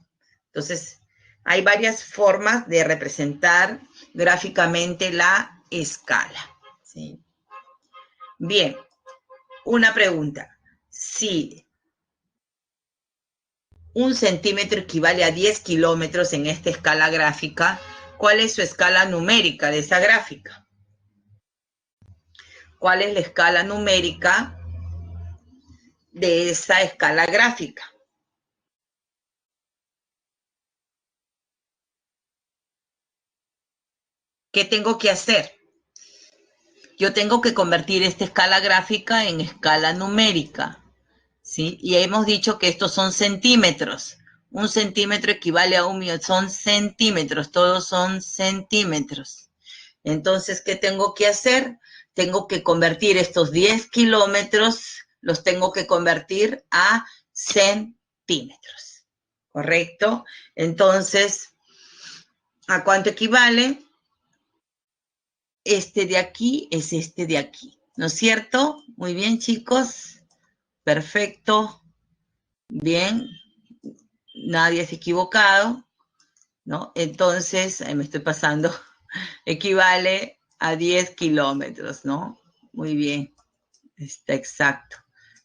Entonces, hay varias formas de representar gráficamente la escala. ¿Sí? Bien, una pregunta. Si un centímetro equivale a 10 kilómetros en esta escala gráfica, ¿cuál es su escala numérica de esa gráfica? ¿Cuál es la escala numérica de esa escala gráfica? ¿Qué tengo que hacer? Yo tengo que convertir esta escala gráfica en escala numérica, ¿sí? Y hemos dicho que estos son centímetros. Un centímetro equivale a un millón, son centímetros, todos son centímetros. Entonces, ¿qué tengo que hacer? Tengo que convertir estos 10 kilómetros, los tengo que convertir a centímetros, ¿correcto? Entonces, ¿a cuánto equivale? Este de aquí es este de aquí, ¿no es cierto? Muy bien, chicos. Perfecto. Bien. Nadie se ha equivocado, ¿no? Entonces, ahí me estoy pasando, equivale a 10 kilómetros, ¿no? Muy bien. Está exacto.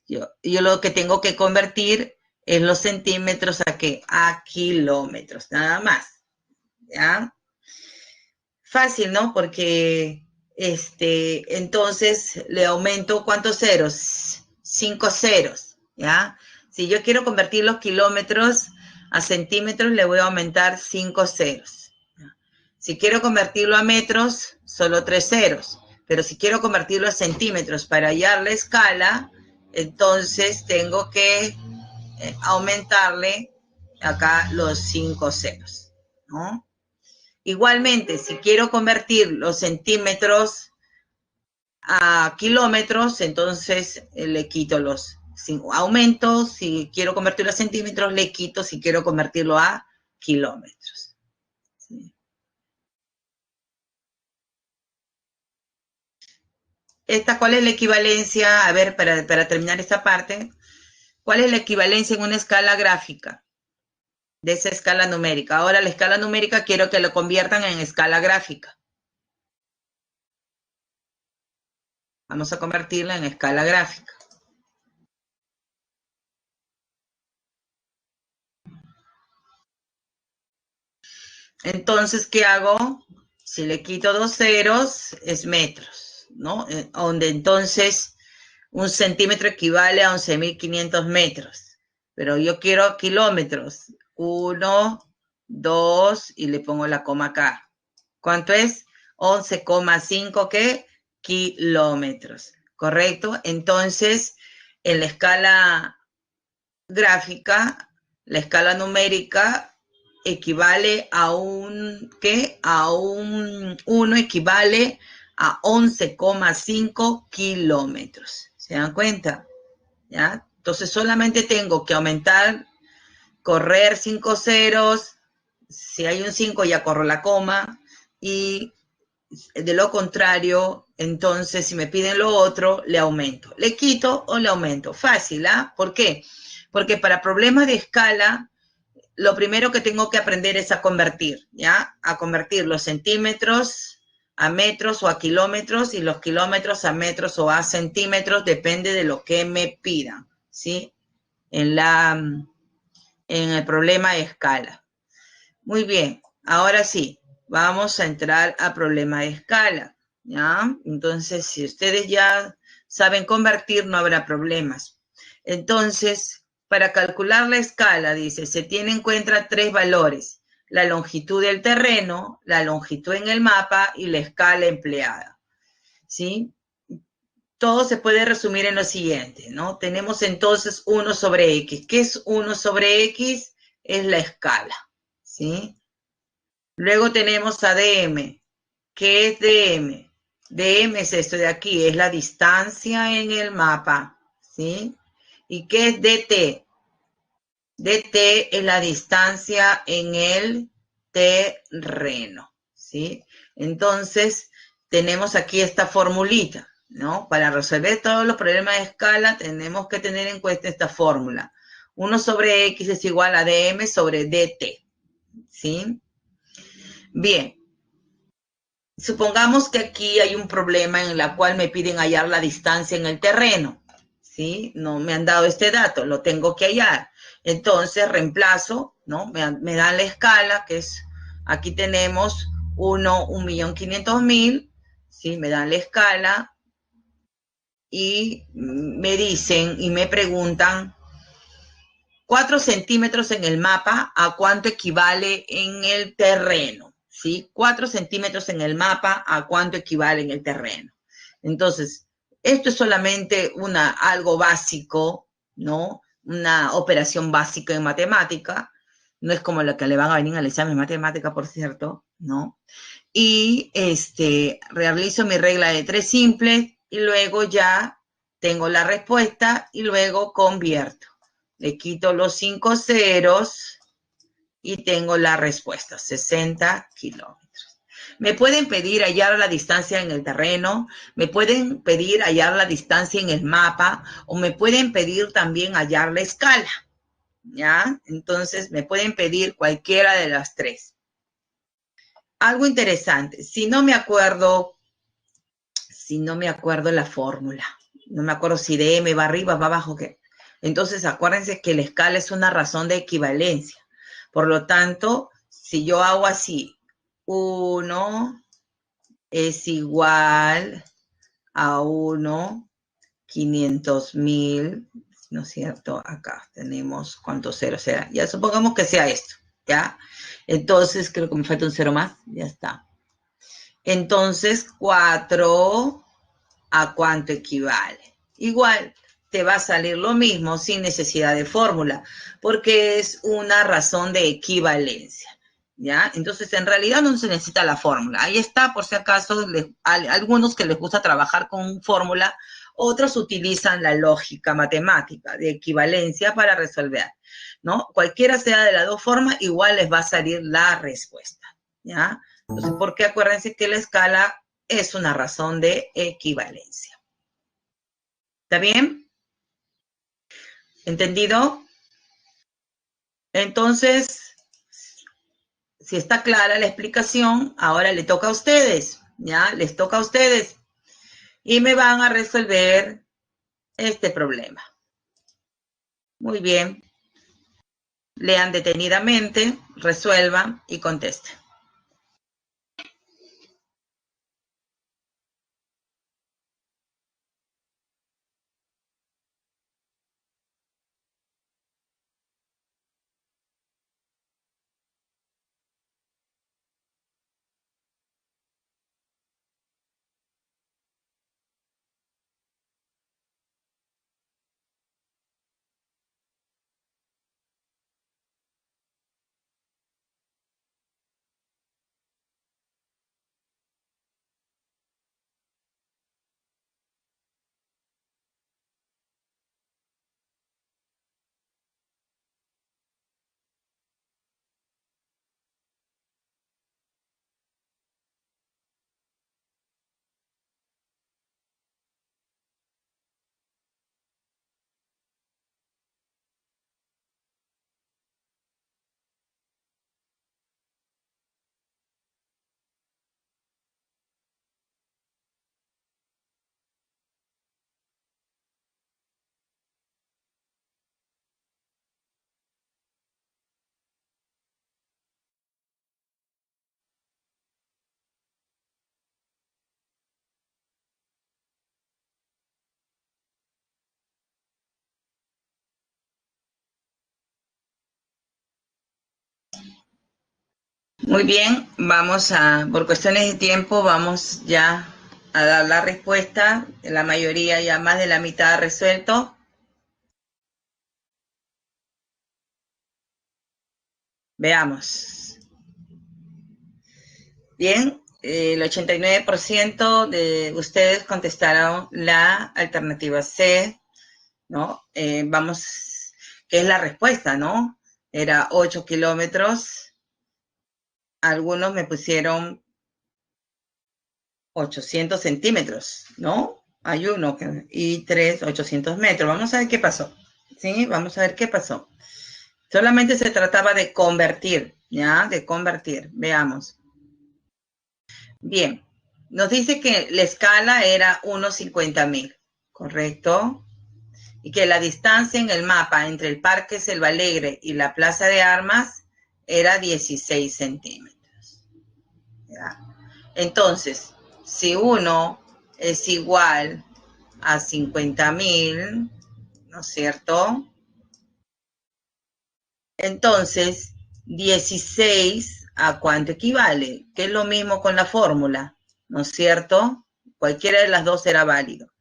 Yo lo que tengo que convertir es los centímetros a ¿qué? A kilómetros, nada más. ¿Ya? Fácil, ¿no? Porque entonces le aumento ¿cuántos ceros? 5 ceros, ¿ya? Si yo quiero convertir los kilómetros a centímetros, le voy a aumentar 5 ceros. ¿Ya? Si quiero convertirlo a metros, solo 3 ceros. Pero si quiero convertirlo a centímetros para hallar la escala, entonces tengo que aumentarle acá los 5 ceros, ¿no? Igualmente, si quiero convertir los centímetros a kilómetros, entonces le quito los aumentos. Si quiero convertirlo a centímetros, le quito si quiero convertirlo a kilómetros. ¿Sí? ¿Cuál es la equivalencia? A ver, para terminar esta parte, ¿cuál es la equivalencia en una escala gráfica de esa escala numérica? Ahora la escala numérica quiero que lo conviertan en escala gráfica. Vamos a convertirla en escala gráfica. Entonces, ¿qué hago? Si le quito 2 ceros, es metros, ¿no? Donde entonces 1 centímetro equivale a 11.500 metros. Pero yo quiero kilómetros. 1, 2, y le pongo la coma acá. ¿Cuánto es? 11,5, ¿qué? Kilómetros. ¿Correcto? Entonces, en la escala gráfica, la escala numérica equivale a un, ¿qué? A un 1 equivale a 11,5 kilómetros. ¿Se dan cuenta? ¿Ya? Entonces solamente tengo que aumentar, correr 5 ceros. Si hay un 5 ya corro la coma. Y de lo contrario, entonces si me piden lo otro, le aumento. Le quito o le aumento. Fácil, ¿ah? ¿Por qué? Porque para problemas de escala, lo primero que tengo que aprender es a convertir, ¿ya? A convertir los centímetros a metros o a kilómetros y los kilómetros a metros o a centímetros, depende de lo que me pidan, ¿sí? En el problema de escala. Muy bien, ahora sí, vamos a entrar a problema de escala, ¿ya? Entonces, si ustedes ya saben convertir, no habrá problemas. Entonces, para calcular la escala, dice, se tiene en cuenta 3 valores: la longitud del terreno, la longitud en el mapa y la escala empleada, ¿sí? Todo se puede resumir en lo siguiente, ¿no? Tenemos entonces 1 sobre X. ¿Qué es 1 sobre X? Es la escala, ¿sí? Luego tenemos a DM. ¿Qué es DM? DM es esto de aquí, es la distancia en el mapa, ¿sí? ¿Y qué es DT? DT es la distancia en el terreno, ¿sí? Entonces, tenemos aquí esta formulita, ¿no? Para resolver todos los problemas de escala, tenemos que tener en cuenta esta fórmula. 1 sobre X es igual a DM sobre DT, ¿sí? Bien. Supongamos que aquí hay un problema en el cual me piden hallar la distancia en el terreno, ¿sí? No me han dado este dato, lo tengo que hallar. Entonces reemplazo, ¿no? Me dan la escala, que es, aquí tenemos 1.500.000, ¿sí? Me dan la escala y me dicen y me preguntan 4 centímetros en el mapa, ¿a cuánto equivale en el terreno? ¿Sí? 4 centímetros en el mapa, ¿a cuánto equivale en el terreno? Entonces, esto es solamente algo básico, ¿no? Una operación básica en matemática. No es como la que le van a venir al examen de matemática, por cierto, ¿no? Y realizo mi regla de 3 simples y luego ya tengo la respuesta y luego convierto. Le quito los 5 ceros y tengo la respuesta, 60 kilómetros. Me pueden pedir hallar la distancia en el terreno, me pueden pedir hallar la distancia en el mapa o me pueden pedir también hallar la escala, ¿ya? Entonces me pueden pedir cualquiera de las 3. Algo interesante, si no me acuerdo la fórmula, no me acuerdo si de M va arriba, va abajo, ¿qué? Entonces, acuérdense que la escala es una razón de equivalencia. Por lo tanto, si yo hago así, 1 es igual a 1, 500.000, ¿no es cierto? Acá tenemos cuántos ceros será. Ya supongamos que sea esto, ¿ya? Entonces, creo que me falta un cero más, ya está. Entonces, 4, ¿a cuánto equivale? Igual, te va a salir lo mismo sin necesidad de fórmula, porque es una razón de equivalencia, ¿ya? Entonces, en realidad no se necesita la fórmula. Ahí está, por si acaso, algunos que les gusta trabajar con fórmula, otros utilizan la lógica matemática de equivalencia para resolver, ¿no? Cualquiera sea de las dos formas, igual les va a salir la respuesta, ¿ya? Entonces, porque acuérdense que la escala es una razón de equivalencia. ¿Está bien? ¿Entendido? Entonces, si está clara la explicación, ahora le toca a ustedes, ¿ya? Les toca a ustedes. Y me van a resolver este problema. Muy bien. Lean detenidamente, resuelvan y contesten. Muy bien, por cuestiones de tiempo, vamos ya a dar la respuesta. La mayoría, ya más de la mitad ha resuelto. Veamos. Bien, el 89% de ustedes contestaron la alternativa C, ¿no? ¿Qué es la respuesta, no? Era 8 kilómetros. Algunos me pusieron 800 centímetros, ¿no? Hay uno y 800 metros. Vamos a ver qué pasó. ¿Sí? Vamos a ver qué pasó. Solamente se trataba de convertir, ¿ya? De convertir. Veamos. Bien. Nos dice que la escala era 1:50.000, ¿correcto? Y que la distancia en el mapa entre el Parque Selva Alegre y la Plaza de Armas era 16 centímetros. ¿Ya? Entonces, si 1 es igual a 50.000, ¿no es cierto? Entonces, 16, ¿a cuánto equivale? Que es lo mismo con la fórmula, ¿no es cierto? Cualquiera de las dos era válido.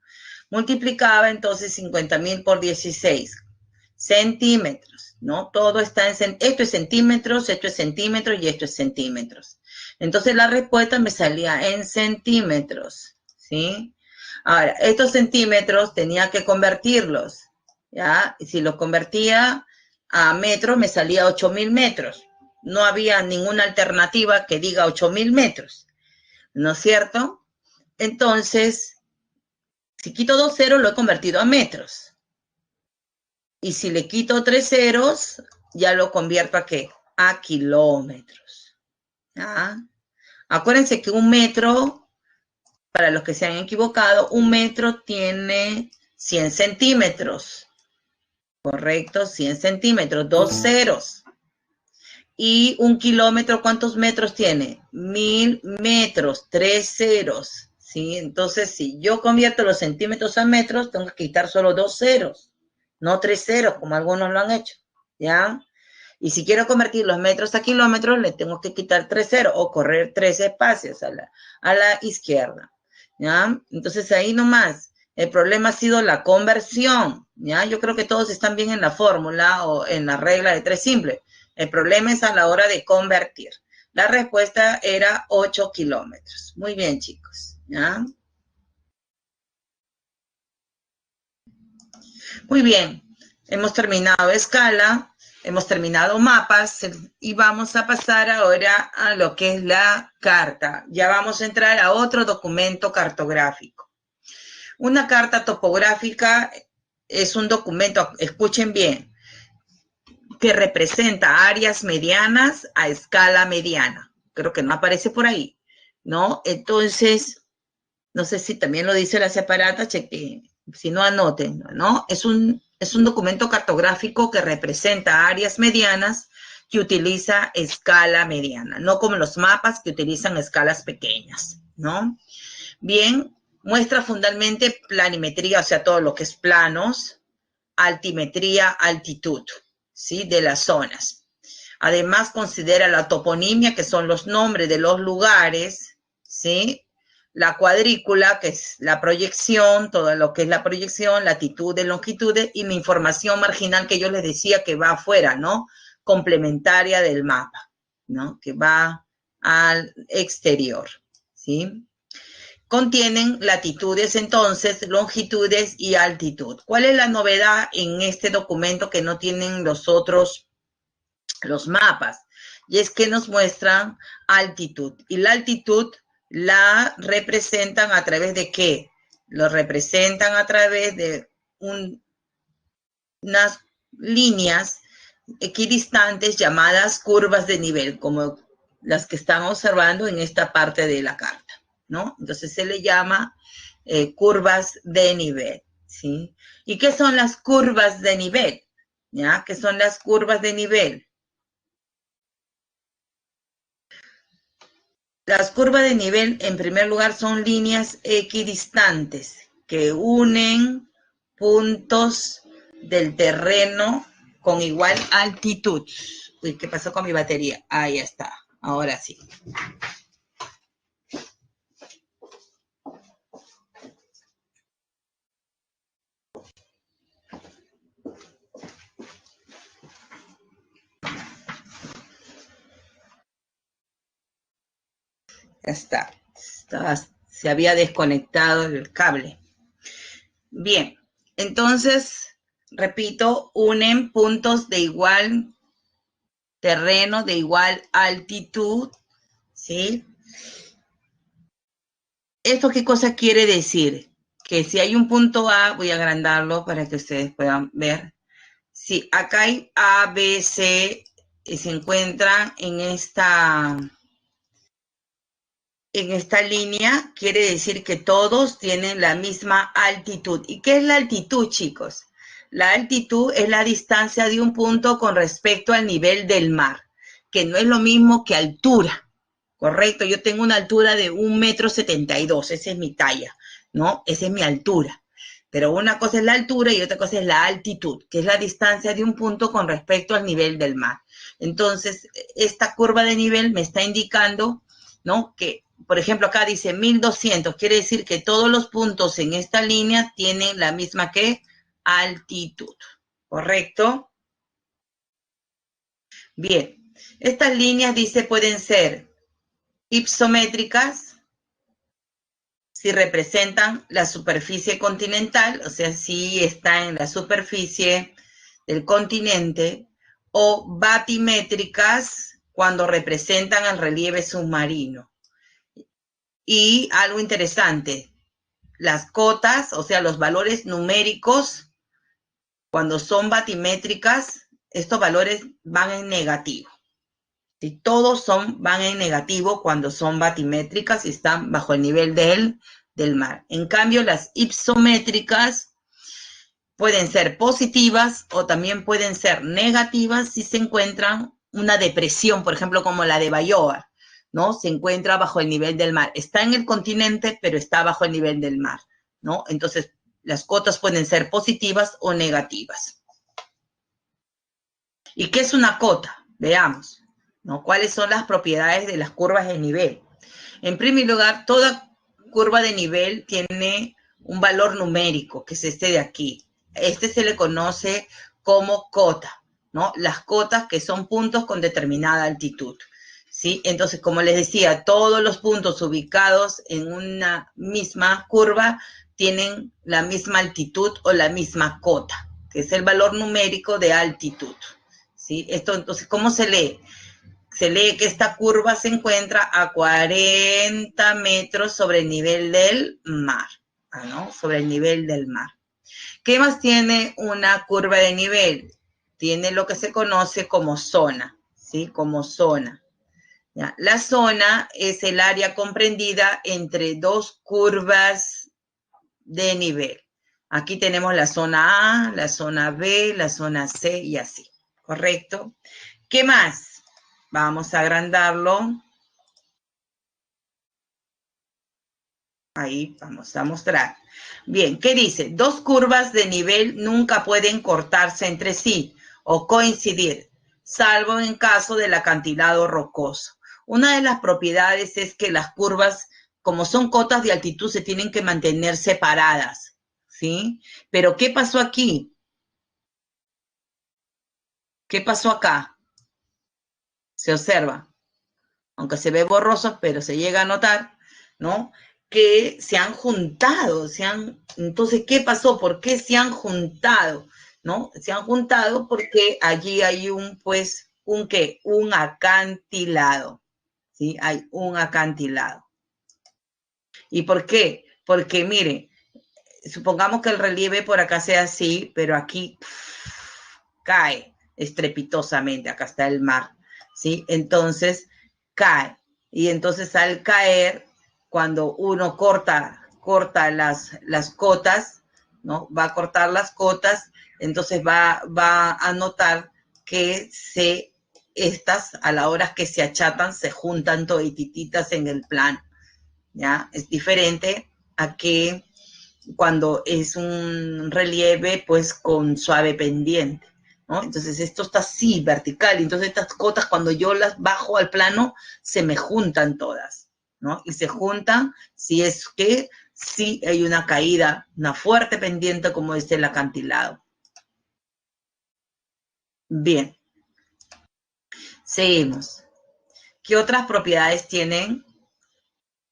Multiplicaba entonces 50.000 por 16 centímetros, ¿no? Todo está esto es centímetros, esto es centímetros y esto es centímetros. Entonces la respuesta me salía en centímetros, ¿sí? Ahora, estos centímetros tenía que convertirlos, ¿ya? Y si los convertía a metros, me salía 8.000 metros. No había ninguna alternativa que diga 8.000 metros, ¿no es cierto? Entonces, si quito 2 ceros, lo he convertido a metros. Y si le quito 3 ceros, ya lo convierto ¿a qué? A kilómetros. ¿Ya? Acuérdense que un metro, para los que se han equivocado, un metro tiene 100 centímetros. Correcto, 100 centímetros, 2 ceros. Y un kilómetro, ¿cuántos metros tiene? 1000 metros, 3 ceros. ¿Sí? Entonces, si yo convierto los centímetros a metros, tengo que quitar solo 2 ceros, no 3 ceros, como algunos lo han hecho. ¿Ya? Y si quiero convertir los metros a kilómetros, le tengo que quitar 3 ceros o correr 3 espacios a la izquierda. ¿Ya? Entonces, ahí nomás. El problema ha sido la conversión. ¿Ya? Yo creo que todos están bien en la fórmula o en la regla de 3 simple. El problema es a la hora de convertir. La respuesta era 8 kilómetros. Muy bien, chicos. ¿Ya? Muy bien. Hemos terminado escala, hemos terminado mapas y vamos a pasar ahora a lo que es la carta. Ya vamos a entrar a otro documento cartográfico. Una carta topográfica es un documento, escuchen bien, que representa áreas medianas a escala mediana. Creo que no aparece por ahí, ¿no? Entonces, no sé si también lo dice la separata, chequen, si no anoten, ¿no? Es un documento cartográfico que representa áreas medianas que utiliza escala mediana, no como los mapas que utilizan escalas pequeñas, ¿no? Bien, muestra fundamentalmente planimetría, o sea, todo lo que es planos, altimetría, altitud, ¿sí? De las zonas. Además, considera la toponimia, que son los nombres de los lugares, ¿sí? La cuadrícula, que es la proyección, todo lo que es la proyección, latitudes, longitudes, y la información marginal que yo les decía que va afuera, ¿no? Complementaria del mapa, ¿no? Que va al exterior, ¿sí? Contienen latitudes, entonces, longitudes y altitud. ¿Cuál es la novedad en este documento que no tienen los otros, los mapas? Y es que nos muestran altitud. Y la altitud la representan a través de ¿qué? Lo representan a través de unas líneas equidistantes llamadas curvas de nivel, como las que están observando en esta parte de la carta, ¿no? Entonces se le llama curvas de nivel, ¿sí? ¿Y qué son las curvas de nivel? ¿Ya? ¿Qué son las curvas de nivel? Las curvas de nivel, en primer lugar, son líneas equidistantes que unen puntos del terreno con igual altitud. Uy, ¿qué pasó con mi batería? Ahí está. Ahora sí. Ya está. Se había desconectado el cable. Bien, entonces, repito, unen puntos de igual terreno, de igual altitud, ¿sí? ¿Esto qué cosa quiere decir? Que si hay un punto A, voy a agrandarlo para que ustedes puedan ver. Si acá hay A, B, C, y se encuentran en esta línea, quiere decir que todos tienen la misma altitud. ¿Y qué es la altitud, chicos? La altitud es la distancia de un punto con respecto al nivel del mar, que no es lo mismo que altura, ¿correcto? Yo tengo una altura de 1,72 m, esa es mi talla, ¿no? Esa es mi altura. Pero una cosa es la altura y otra cosa es la altitud, que es la distancia de un punto con respecto al nivel del mar. Entonces, esta curva de nivel me está indicando, ¿no?, que, por ejemplo, acá dice 1200, quiere decir que todos los puntos en esta línea tienen la misma, ¿qué?, altitud, ¿correcto? Bien, estas líneas, dice, pueden ser hipométricas, si representan la superficie continental, o sea, si está en la superficie del continente, o batimétricas cuando representan el relieve submarino. Y algo interesante, las cotas, o sea, los valores numéricos, cuando son batimétricas, estos valores van en negativo. Si todos van en negativo cuando son batimétricas y están bajo el nivel del mar. En cambio, las hipométricas pueden ser positivas o también pueden ser negativas si se encuentran una depresión, por ejemplo, como la de Bayoa, ¿no? Se encuentra bajo el nivel del mar. Está en el continente, pero está bajo el nivel del mar, ¿no? Entonces, las cotas pueden ser positivas o negativas. ¿Y qué es una cota? Veamos, ¿no? ¿Cuáles son las propiedades de las curvas de nivel? En primer lugar, toda curva de nivel tiene un valor numérico, que es este de aquí. Este se le conoce como cota, ¿no? Las cotas, que son puntos con determinada altitud, ¿sí? Entonces, como les decía, todos los puntos ubicados en una misma curva tienen la misma altitud o la misma cota, que es el valor numérico de altitud, ¿sí? Esto, entonces, ¿cómo se lee? Se lee que esta curva se encuentra a 40 metros sobre el nivel del mar, ¿no? Sobre el nivel del mar. ¿Qué más tiene una curva de nivel? Tiene lo que se conoce como zona, ¿sí? Como zona. ¿Ya? La zona es el área comprendida entre dos curvas de nivel. Aquí tenemos la zona A, la zona B, la zona C y así, ¿correcto? ¿Qué más? Vamos a agrandarlo. Ahí vamos a mostrar. Bien, ¿qué dice? Dos curvas de nivel nunca pueden cortarse entre sí o coincidir, salvo en caso del acantilado rocoso. Una de las propiedades es que las curvas, como son cotas de altitud, se tienen que mantener separadas, ¿sí? Pero ¿qué pasó aquí? ¿Qué pasó acá? Se observa, aunque se ve borroso, pero se llega a notar, ¿no?, que se han juntado, entonces, ¿qué pasó? ¿Por qué se han juntado? ¿No? Se han juntado porque allí hay un acantilado, ¿sí? Hay un acantilado. ¿Y por qué? Porque, mire, supongamos que el relieve por acá sea así, pero aquí cae estrepitosamente, acá está el mar, ¿sí? Entonces, cae. Y entonces al caer, cuando uno corta las cotas, ¿no? Va a cortar las cotas, entonces va a notar que estas, a la hora que se achatan, se juntan todititas en el plano, ¿ya? Es diferente a que cuando es un relieve, pues, con suave pendiente, ¿no? Entonces esto está así, vertical, entonces estas cotas cuando yo las bajo al plano se me juntan todas, ¿no? Y se juntan si es que sí hay una caída, una fuerte pendiente como es el acantilado. Bien, seguimos. ¿Qué otras propiedades tienen?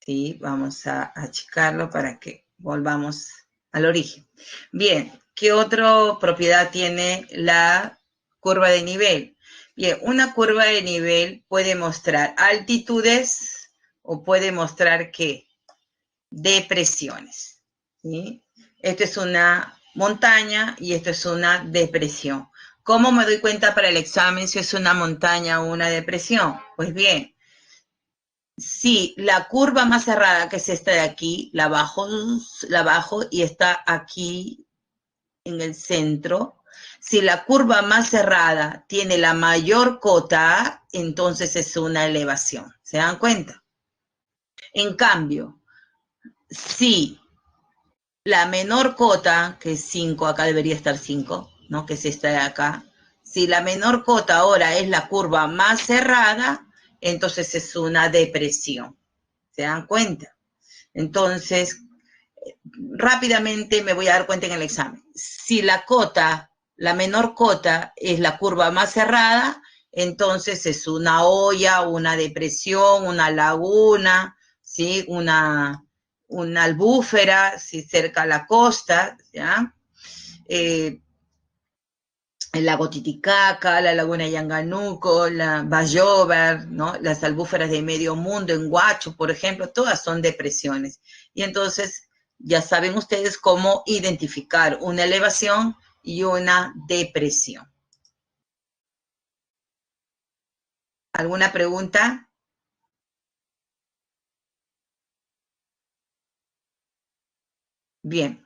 Sí, vamos a achicarlo para que volvamos al origen. Bien, ¿qué otra propiedad tiene la curva de nivel? Bien, una curva de nivel puede mostrar altitudes o puede mostrar ¿qué? Depresiones. ¿Sí? Esto es una montaña y esto es una depresión. ¿Cómo me doy cuenta para el examen si es una montaña o una depresión? Pues bien, si la curva más cerrada, que es esta de aquí, la bajo y está aquí en el centro. Si la curva más cerrada tiene la mayor cota, entonces es una elevación. ¿Se dan cuenta? En cambio, si la menor cota, que es 5, acá debería estar 5, ¿no? Que es esta de acá. Si la menor cota ahora es la curva más cerrada, entonces es una depresión. ¿Se dan cuenta? Entonces, rápidamente me voy a dar cuenta en el examen. Si la cota, la menor cota, es la curva más cerrada, entonces es una hoya, una depresión, una laguna, ¿sí? Una albúfera, ¿sí? Cerca a la costa, ¿ya? El lago Titicaca, la laguna Yanganuco, la Bayover, ¿no? Las albúferas de medio mundo en Huacho, por ejemplo, todas son depresiones. Y entonces ya saben ustedes cómo identificar una elevación y una depresión. ¿Alguna pregunta? Bien.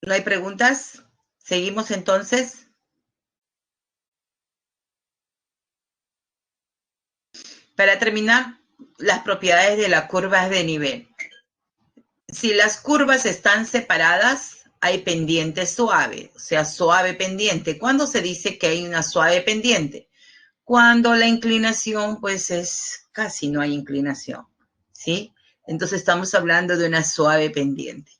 ¿No hay preguntas? ¿Seguimos entonces? Para terminar, las propiedades de las curvas de nivel. Si las curvas están separadas, hay pendiente suave, o sea, suave pendiente. ¿Cuándo se dice que hay una suave pendiente? Cuando la inclinación, pues es casi no hay inclinación, ¿sí? Entonces estamos hablando de una suave pendiente,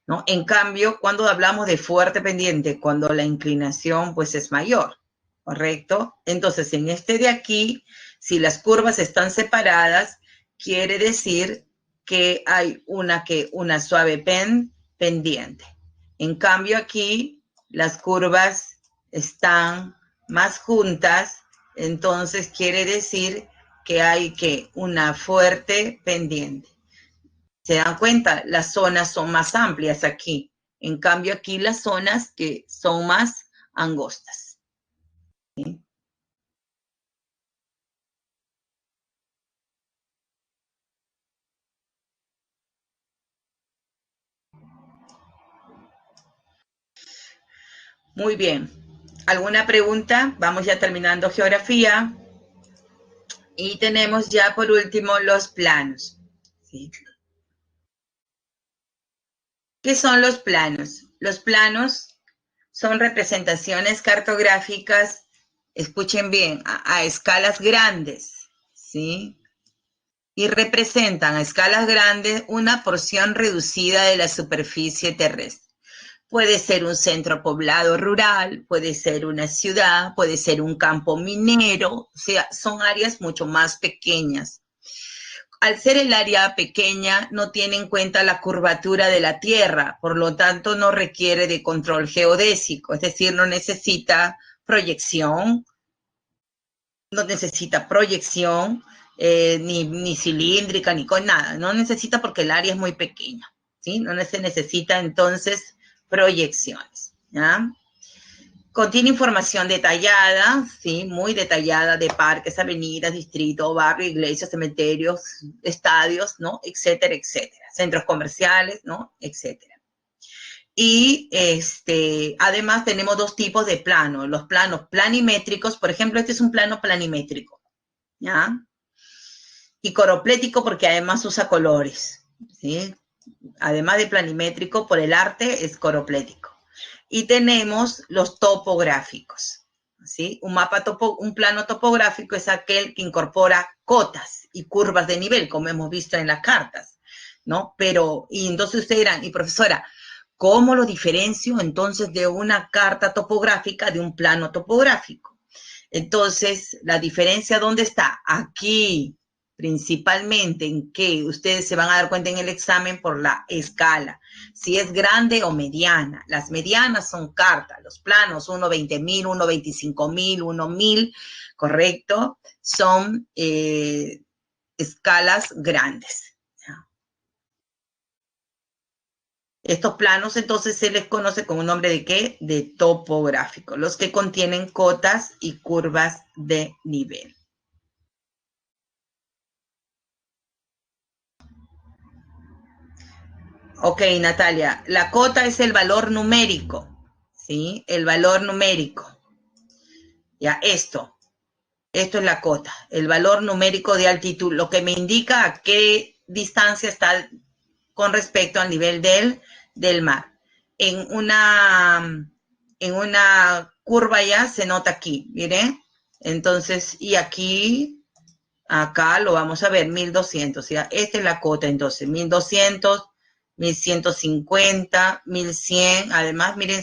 ¿no? En cambio, cuando hablamos de fuerte pendiente, cuando la inclinación, pues es mayor, ¿correcto? Entonces, en este de aquí, si las curvas están separadas, quiere decir que hay una suave pendiente. En cambio, aquí las curvas están más juntas, entonces quiere decir que hay una fuerte pendiente. ¿Se dan cuenta? Las zonas son más amplias aquí. En cambio, aquí las zonas que son más angostas. ¿Sí? Muy bien. ¿Alguna pregunta? Vamos ya terminando geografía. Y tenemos ya por último los planos. ¿Sí? ¿Qué son los planos? Los planos son representaciones cartográficas, escuchen bien, a escalas grandes, ¿sí? Y representan a escalas grandes una porción reducida de la superficie terrestre. Puede ser un centro poblado rural, puede ser una ciudad, puede ser un campo minero, o sea, son áreas mucho más pequeñas. Al ser el área pequeña, no tiene en cuenta la curvatura de la Tierra, por lo tanto no requiere de control geodésico, es decir, no necesita proyección, ni cilíndrica, ni con nada, no necesita porque el área es muy pequeña, ¿sí? No se necesita entonces proyecciones, ¿ya? Contiene información detallada, ¿sí? Muy detallada de parques, avenidas, distritos, barrios, iglesias, cementerios, estadios, ¿no? Etcétera, etcétera. Centros comerciales, ¿no? Etcétera. Y además tenemos dos tipos de planos. Los planos planimétricos, por ejemplo, este es un plano planimétrico, ¿ya? Y coroplético porque además usa colores, ¿sí? además de planimétrico, por el arte es coroplético. Y tenemos los topográficos, ¿sí? Un plano topográfico es aquel que incorpora cotas y curvas de nivel, como hemos visto en las cartas, ¿no? Pero, y entonces ustedes dirán, y profesora, ¿cómo lo diferencio entonces de una carta topográfica de un plano topográfico? Entonces, la diferencia, ¿dónde está? Aquí, principalmente en que ustedes se van a dar cuenta en el examen por la escala, si es grande o mediana. Las medianas son cartas, los planos 1/20.000, 1/25.000, 1.000, correcto, son escalas grandes. Estos planos entonces se les conoce con un nombre de ¿qué? De topográfico, los que contienen cotas y curvas de nivel. Ok, Natalia, la cota es el valor numérico, ¿sí? El valor numérico. Ya, esto es la cota, el valor numérico de altitud, lo que me indica a qué distancia está con respecto al nivel del mar. En una curva ya se nota aquí, miren. Entonces, y aquí, acá lo vamos a ver, 1200, ¿ya? Esta es la cota, entonces, 1200, 1150, 1100, además, miren,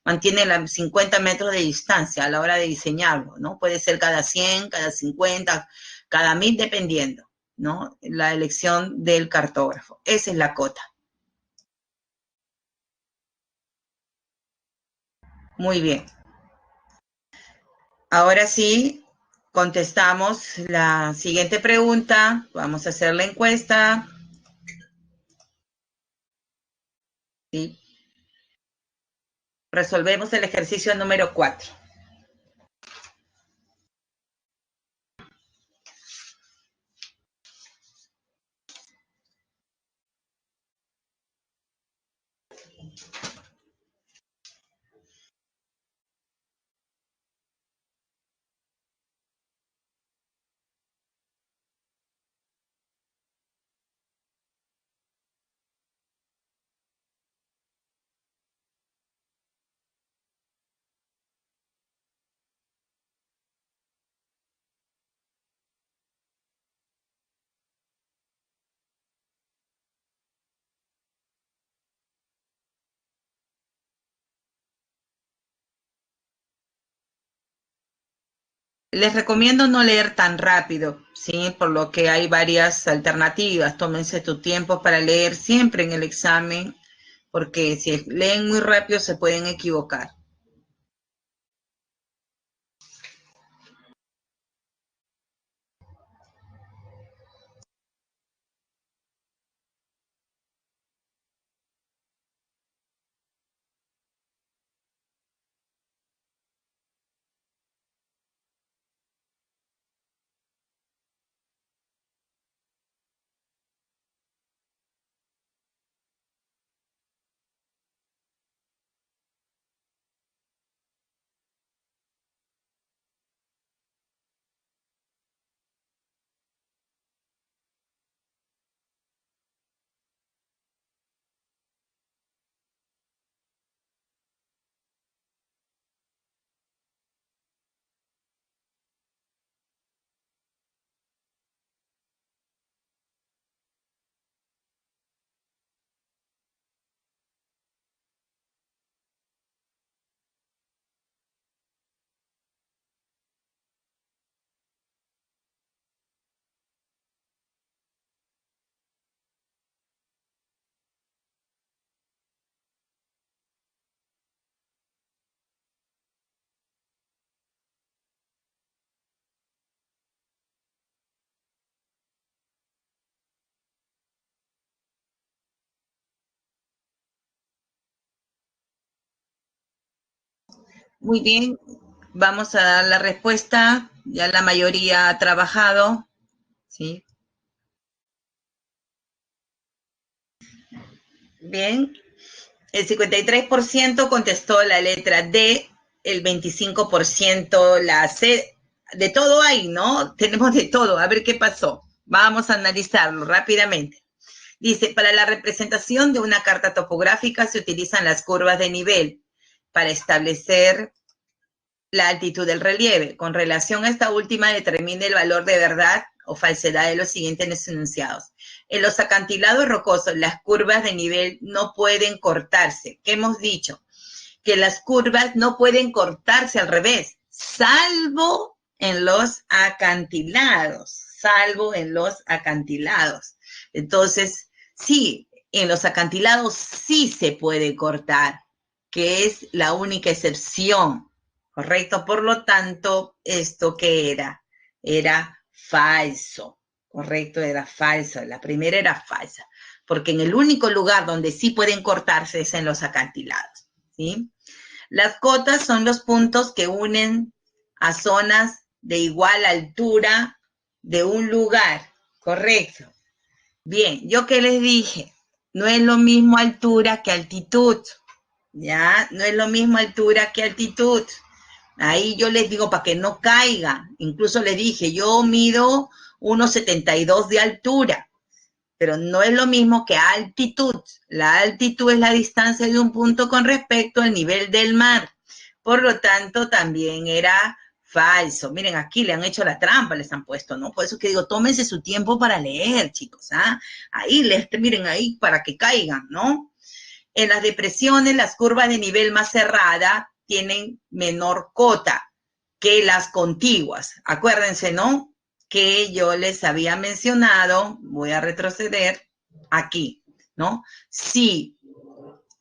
mantiene 50 metros de distancia a la hora de diseñarlo, ¿no? Puede ser cada 100, cada 50, cada 1000, dependiendo, ¿no? La elección del cartógrafo. Esa es la cota. Muy bien. Ahora sí, contestamos la siguiente pregunta. Vamos a hacer la encuesta. ¿Sí? Resolvemos el ejercicio número 4. Les recomiendo no leer tan rápido, ¿sí? Por lo que hay varias alternativas. Tómense tu tiempo para leer siempre en el examen, porque si leen muy rápido se pueden equivocar. Muy bien, vamos a dar la respuesta. Ya la mayoría ha trabajado, ¿sí? Bien, el 53% contestó la letra D, el 25% la C. De todo hay, ¿no? Tenemos de todo. A ver qué pasó. Vamos a analizarlo rápidamente. Dice, para la representación de una carta topográfica se utilizan las curvas de nivel para establecer la altitud del relieve. Con relación a esta última, determina el valor de verdad o falsedad de los siguientes enunciados. En los acantilados rocosos, las curvas de nivel no pueden cortarse. ¿Qué hemos dicho? Que las curvas no pueden cortarse al revés, salvo en los acantilados, Entonces, sí, en los acantilados sí se puede cortar, que es la única excepción, ¿correcto? Por lo tanto, ¿esto qué era? Era falso, ¿correcto? Era falso, la primera era falsa, porque en el único lugar donde sí pueden cortarse es en los acantilados, ¿sí? Las cotas son los puntos que unen a zonas de igual altura de un lugar, ¿correcto? Bien, ¿yo qué les dije? No es lo mismo altura que altitud, ¿ya? No es lo mismo altura que altitud. Ahí yo les digo para que no caigan. Incluso les dije, yo mido 1,72 de altura, pero no es lo mismo que altitud. La altitud es la distancia de un punto con respecto al nivel del mar. Por lo tanto, también era falso. Miren, aquí le han hecho la trampa, les han puesto, ¿no? Por eso que digo, tómense su tiempo para leer, chicos, ¿ah? Ahí, miren, ahí para que caigan, ¿no? En las depresiones, las curvas de nivel más cerrada tienen menor cota que las contiguas. Acuérdense, ¿no? Que yo les había mencionado, voy a retroceder aquí, ¿no? Si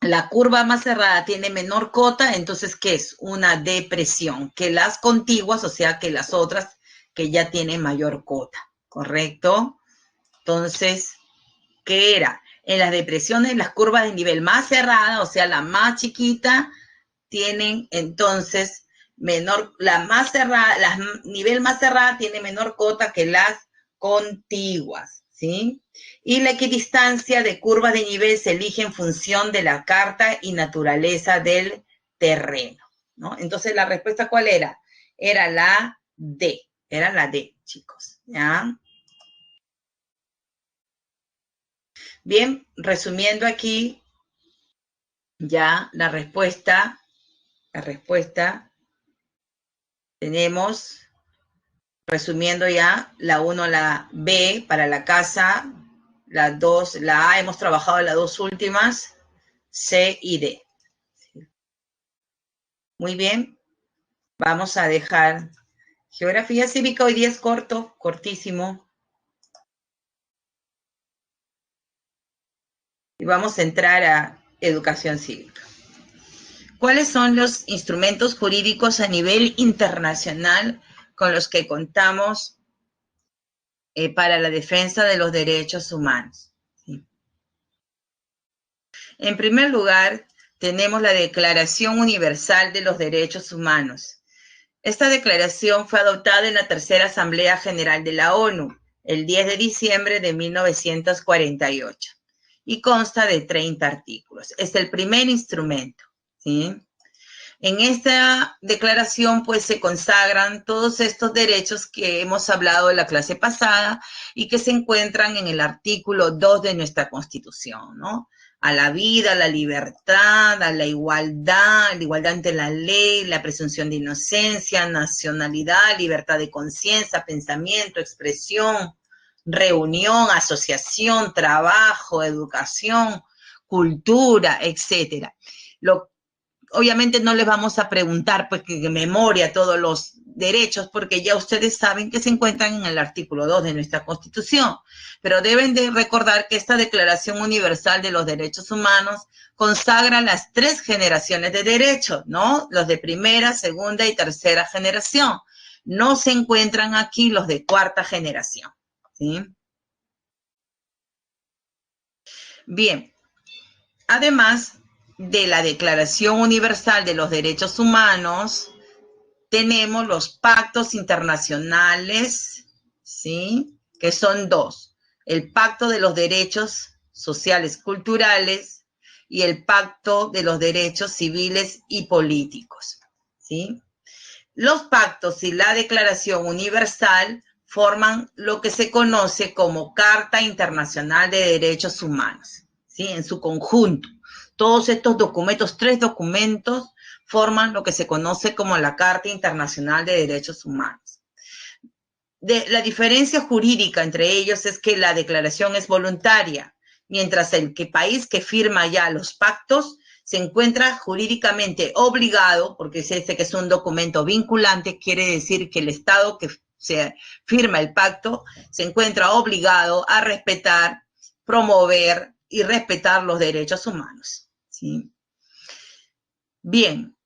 la curva más cerrada tiene menor cota, entonces, ¿qué es? Una depresión, que las contiguas, o sea, que las otras que ya tienen mayor cota, ¿correcto? Entonces, ¿qué era? En las depresiones, las curvas de nivel más cerrada, o sea, la más chiquita, tienen entonces menor, la más cerrada, la nivel más cerrada tiene menor cota que las contiguas, ¿sí? Y la equidistancia de curvas de nivel se elige en función de la carta y naturaleza del terreno, ¿no? Entonces, ¿la respuesta cuál era? Era la D, chicos, ¿ya? Bien, resumiendo aquí, ya la respuesta, tenemos, resumiendo ya, la 1, la B para la casa, la 2, la A, hemos trabajado las dos últimas, C y D. Muy bien, vamos a dejar geografía cívica, hoy día es corto, cortísimo. Y vamos a entrar a educación cívica. ¿Cuáles son los instrumentos jurídicos a nivel internacional con los que contamos para la defensa de los derechos humanos? ¿Sí? En primer lugar, tenemos la Declaración Universal de los Derechos Humanos. Esta declaración fue adoptada en la Tercera Asamblea General de la ONU el 10 de diciembre de 1948 y consta de 30 artículos. Es el primer instrumento, ¿sí? En esta declaración, pues, se consagran todos estos derechos que hemos hablado en la clase pasada y que se encuentran en el artículo 2 de nuestra Constitución, ¿no? A la vida, a la libertad, a la igualdad ante la ley, la presunción de inocencia, nacionalidad, libertad de conciencia, pensamiento, expresión, reunión, asociación, trabajo, educación, cultura, etcétera. Obviamente no les vamos a preguntar pues que memoria todos los derechos, porque ya ustedes saben que se encuentran en el artículo 2 de nuestra Constitución, pero deben de recordar que esta Declaración Universal de los Derechos Humanos consagra las 3 generaciones de derechos, ¿no? Los de primera, segunda y tercera generación. No se encuentran aquí los de cuarta generación, ¿sí? Bien, además de la Declaración Universal de los Derechos Humanos, tenemos los pactos internacionales, ¿sí? Que son 2. El Pacto de los Derechos Sociales Culturales y el Pacto de los Derechos Civiles y Políticos, ¿sí? Los pactos y la Declaración Universal forman lo que se conoce como Carta Internacional de Derechos Humanos, ¿sí? En su conjunto. Todos estos documentos, 3 documentos, forman lo que se conoce como la Carta Internacional de Derechos Humanos. La diferencia jurídica entre ellos es que la declaración es voluntaria, mientras el país que firma ya los pactos se encuentra jurídicamente obligado, porque es que es un documento vinculante, quiere decir que el Estado que se firma el pacto se encuentra obligado a respetar, promover y respetar los derechos humanos, ¿sí? Bien,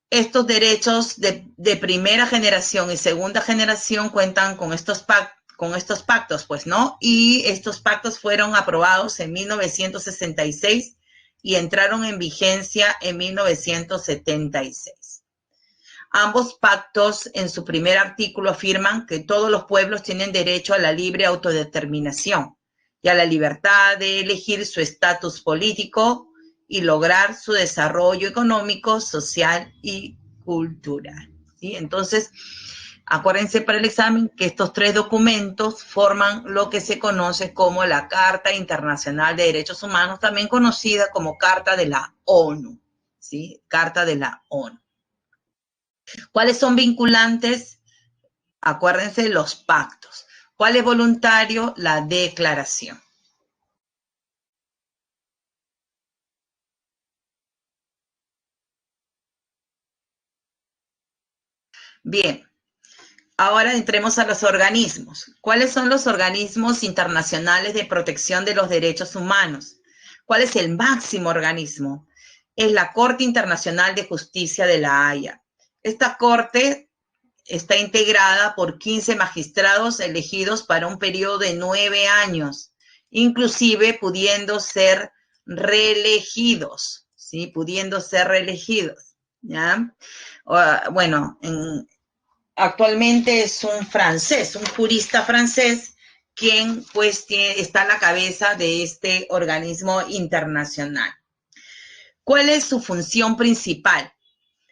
estos derechos de primera generación y segunda generación cuentan con estos pactos, pues, ¿no? Y estos pactos fueron aprobados en 1966 y entraron en vigencia en 1976. Ambos pactos, en su primer artículo, afirman que todos los pueblos tienen derecho a la libre autodeterminación y a la libertad de elegir su estatus político y lograr su desarrollo económico, social y cultural, ¿sí? Entonces, acuérdense para el examen que estos 3 documentos forman lo que se conoce como la Carta Internacional de Derechos Humanos, también conocida como Carta de la ONU, ¿sí? Carta de la ONU. ¿Cuáles son vinculantes? Acuérdense los pactos. ¿Cuál es voluntario? La declaración. Bien, ahora entremos a los organismos. ¿Cuáles son los organismos internacionales de protección de los derechos humanos? ¿Cuál es el máximo organismo? Es la Corte Internacional de Justicia de La Haya. Esta corte está integrada por 15 magistrados elegidos para un periodo de 9 años, inclusive pudiendo ser reelegidos, ¿sí? Pudiendo ser reelegidos, ¿ya? Bueno, actualmente es un francés, un jurista francés, quien pues está a la cabeza de este organismo internacional. ¿Cuál es su función principal?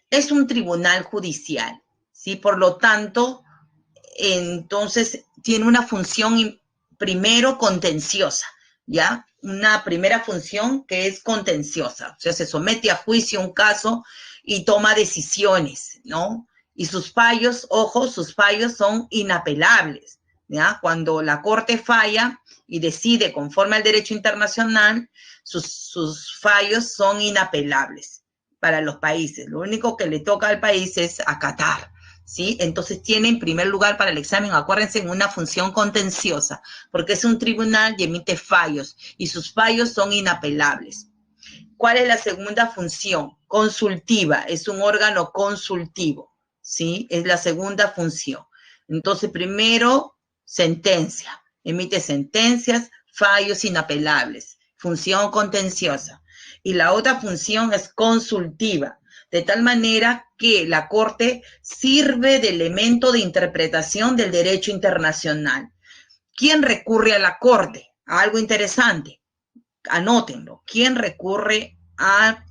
Es un tribunal judicial, ¿sí? Por lo tanto, entonces tiene una función primero contenciosa, ¿ya? Una primera función que es contenciosa, o sea, se somete a juicio un caso y toma decisiones, ¿no? Y sus fallos, ojo, sus fallos son inapelables, ¿ya? Cuando la Corte falla y decide conforme al derecho internacional, sus fallos son inapelables para los países. Lo único que le toca al país es acatar, ¿sí? Entonces tiene en primer lugar para el examen, acuérdense, una función contenciosa, porque es un tribunal y emite fallos, y sus fallos son inapelables. ¿Cuál es la segunda función? Consultiva, es un órgano consultivo, ¿sí? Es la segunda función. Entonces, primero, sentencia, emite sentencias, fallos inapelables, función contenciosa. Y la otra función es consultiva, de tal manera que la Corte sirve de elemento de interpretación del derecho internacional. ¿Quién recurre a la Corte? Algo interesante. Anótenlo. ¿Quién recurre a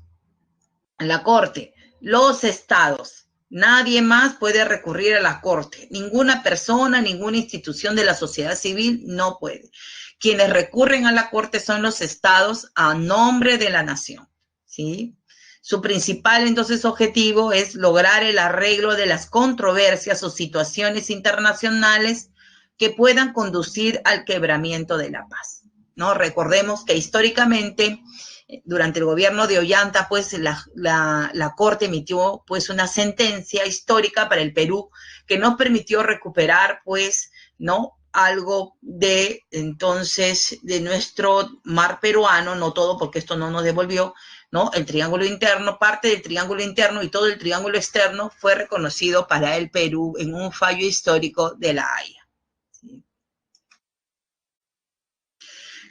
la Corte? Los estados. Nadie más puede recurrir a la Corte. Ninguna persona, ninguna institución de la sociedad civil no puede. Quienes recurren a la Corte son los estados a nombre de la nación, ¿sí? Su principal, entonces, objetivo es lograr el arreglo de las controversias o situaciones internacionales que puedan conducir al quebramiento de la paz, ¿no? Recordemos que históricamente, durante el gobierno de Ollanta, pues la Corte emitió pues una sentencia histórica para el Perú que nos permitió recuperar pues, ¿no? Algo de entonces de nuestro mar peruano, no todo porque esto no nos devolvió, ¿no? El triángulo interno, parte del triángulo interno y todo el triángulo externo fue reconocido para el Perú en un fallo histórico de La Haya, ¿sí?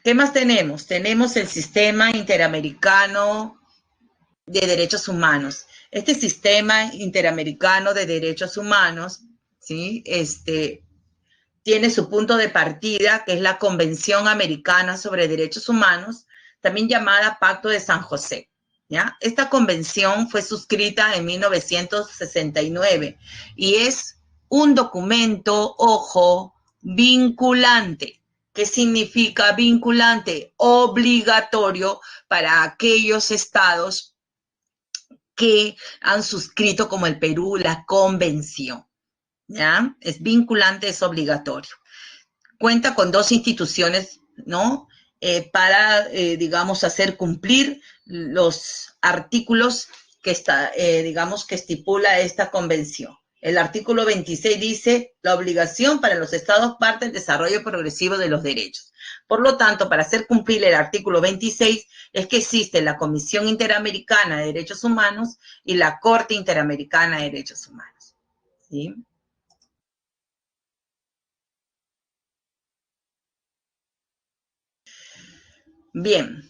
¿Qué más tenemos? Tenemos el Sistema Interamericano de Derechos Humanos. Este Sistema Interamericano de Derechos Humanos, ¿sí? Tiene su punto de partida, que es la Convención Americana sobre Derechos Humanos, también llamada Pacto de San José, ¿ya? Esta convención fue suscrita en 1969 y es un documento, ojo, vinculante. ¿Qué significa vinculante? Obligatorio para aquellos estados que han suscrito, como el Perú, la convención. ¿Ya? Es vinculante, es obligatorio. Cuenta con 2 instituciones, ¿no? Digamos, hacer cumplir los artículos que digamos, que estipula esta convención. El artículo 26 dice la obligación para los estados parte del desarrollo progresivo de los derechos. Por lo tanto, para hacer cumplir el artículo 26 es que existe la Comisión Interamericana de Derechos Humanos y la Corte Interamericana de Derechos Humanos. ¿Sí? Bien,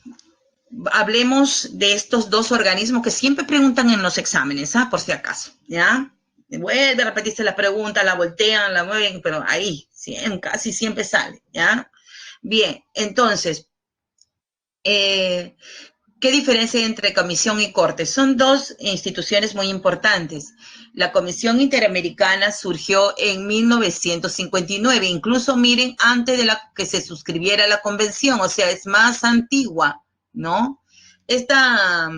hablemos de estos 2 organismos que siempre preguntan en los exámenes, por si acaso, ¿ya? Vuelve a repetirse la pregunta, la voltean, la mueven, pero ahí casi siempre sale, ¿ya? Bien, entonces, ¿qué diferencia hay entre comisión y corte? Son 2 instituciones muy importantes. La Comisión Interamericana surgió en 1959, incluso miren, antes de que se suscribiera la convención, o sea, es más antigua, ¿no? Esta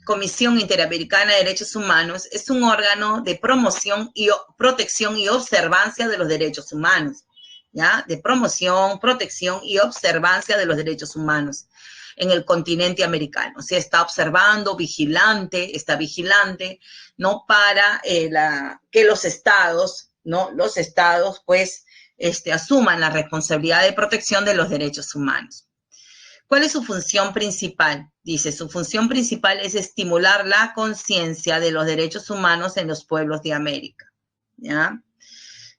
Comisión Interamericana de Derechos Humanos es un órgano de promoción y protección y observancia de los derechos humanos, ¿ya? De promoción, protección y observancia de los derechos humanos en el continente americano. O sea, está observando, está vigilante, ¿no? Para que los estados, ¿no? Los estados, pues, asuman la responsabilidad de protección de los derechos humanos. ¿Cuál es su función principal? Dice, su función principal es estimular la conciencia de los derechos humanos en los pueblos de América, ¿ya?